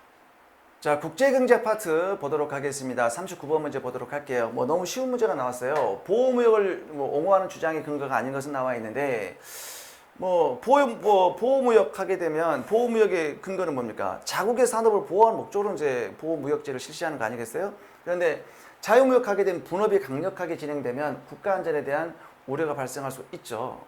자, 국제경제 파트 보도록 하겠습니다. 39번 문제 보도록 할게요. 뭐 너무 쉬운 문제가 나왔어요. 보호무역을 옹호하는 주장이 근거가 아닌 것은 나와 있는데 보호무역 하게 되면 보호무역의 근거는 뭡니까? 자국의 산업을 보호하는 목적으로 이제 보호무역제를 실시하는 거 아니겠어요? 그런데 자유무역 하게 되면 분업이 강력하게 진행되면 국가 안전에 대한 우려가 발생할 수 있죠.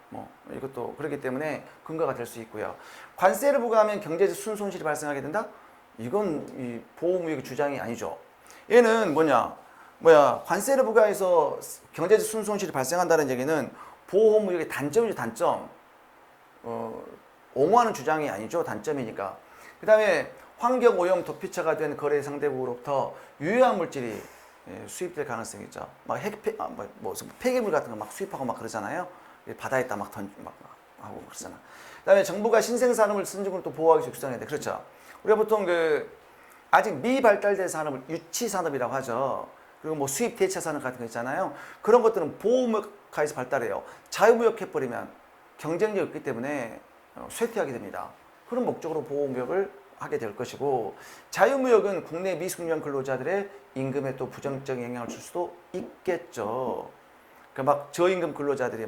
이것도 그렇기 때문에 근거가 될 수 있고요. 관세를 부과하면 경제적 순손실이 발생하게 된다? 이건 이 보호무역의 주장이 아니죠. 얘는 관세를 부과해서 경제적 순손실이 발생한다는 얘기는 보호무역의 단점이죠, 단점. 옹호하는 주장이 아니죠, 단점이니까. 그 다음에 환경오염 도피처가 된 거래 상대국으로부터 유해한 물질이 수입될 가능성이 있죠. 폐기물 같은 거 막 수입하고 막 그러잖아요. 바다에다 막 하고 그러잖아. 그 다음에 정부가 신생산업을 선진국으로 또 보호하기 위해서 육성해야 돼. 그렇죠. 우리가 보통 아직 미발달된 산업을 유치산업이라고 하죠. 그리고 수입 대체 산업 같은 거 있잖아요. 그런 것들은 보호무역화에서 발달해요. 자유무역 해버리면 경쟁력이 없기 때문에 쇠퇴하게 됩니다. 그런 목적으로 보호무역을 하게 될 것이고, 자유무역은 국내 미숙련 근로자들의 임금에 또 부정적인 영향을 줄 수도 있겠죠. 그러니까 저임금 근로자들이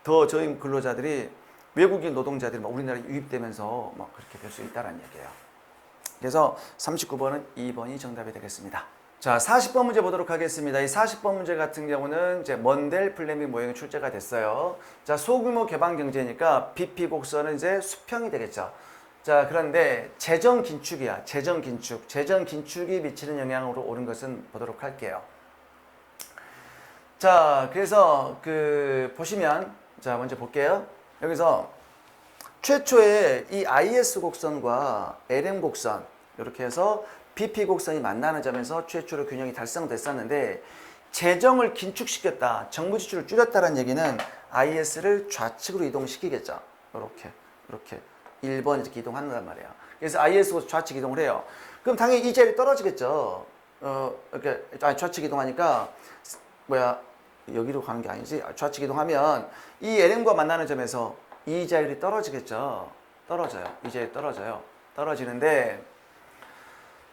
더 저임금 근로자들이 외국인 노동자들이 우리나라에 유입되면서 그렇게 될 수 있다는 얘기예요. 그래서 39번은 2번이 정답이 되겠습니다. 자, 40번 문제 보도록 하겠습니다. 이 40번 문제 같은 경우는 이제 먼델 플래밍 모형이 출제가 됐어요. 자, 소규모 개방 경제니까 BP 곡선은 이제 수평이 되겠죠. 자, 그런데 재정 긴축이야. 재정 긴축이 미치는 영향으로 옳은 것은 보도록 할게요. 자, 그래서 보시면, 자, 먼저 볼게요. 여기서 최초에 이 IS 곡선과 LM 곡선 이렇게 해서 BP 곡선이 만나는 점에서 최초로 균형이 달성됐었는데 재정을 긴축시켰다, 정부 지출을 줄였다는 얘기는 IS를 좌측으로 이동시키겠죠. 이렇게 1번 이렇게 이동한단 말이에야. 그래서 IS 좌측 이동을 해요. 그럼 당연히 이 자리 떨어지겠죠. 이렇게 좌측 이동하니까 여기로 가는 게 아니지. 좌측 이동하면 이 LM과 만나는 점에서 이 자율이 떨어지겠죠. 떨어져요. 이 자율이 떨어져요. 떨어지는데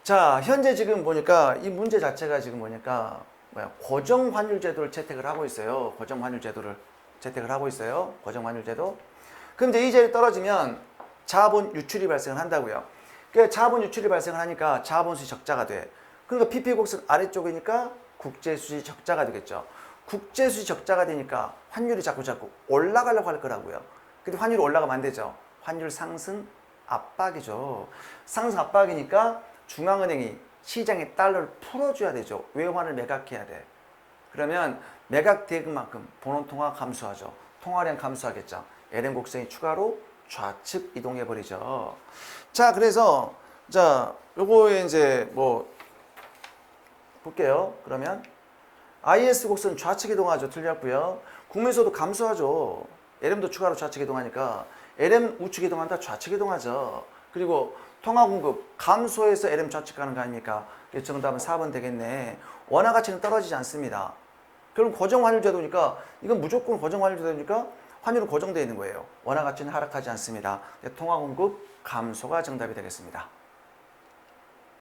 자, 현재 지금 보니까 이 문제 자체가 지금 보니까 고정 환율 제도를 채택을 하고 있어요. 고정 환율 제도를 채택을 하고 있어요. 고정 환율 제도. 그럼 이제 이 자율이 떨어지면 자본 유출이 발생을 한다고요. 그러니까 자본 유출이 발생을 하니까 자본 수지 적자가 돼. 그러니까 PP 곡선 아래쪽이니까 국제 수지 적자가 되겠죠. 국제 수지 적자가 되니까 환율이 자꾸 올라가려고 할 거라고요. 근데 환율이 올라가면 안 되죠. 환율 상승 압박이죠. 상승 압박이니까 중앙은행이 시장에 달러를 풀어줘야 되죠. 외환을 매각해야 돼. 그러면 매각 대금만큼 본원통화 감소하죠. 통화량 감소하겠죠. LM 곡선이 추가로 좌측 이동해 버리죠. 자, 그래서 자, 요거에 이제 볼게요. 그러면 IS 곡선 좌측 이동하죠. 틀렸고요. 국민소득 감소하죠. LM도 추가로 좌측 이동하니까 LM 우측 이동한다. 좌측 이동하죠. 그리고 통화 공급 감소해서 LM 좌측 가는 거 아닙니까? 정답은 4번 되겠네. 원화 가치는 떨어지지 않습니다. 그럼 고정 환율 제도니까 이건 무조건 고정 환율 제도니까 환율은 고정되어 있는 거예요. 원화 가치는 하락하지 않습니다. 통화 공급 감소가 정답이 되겠습니다.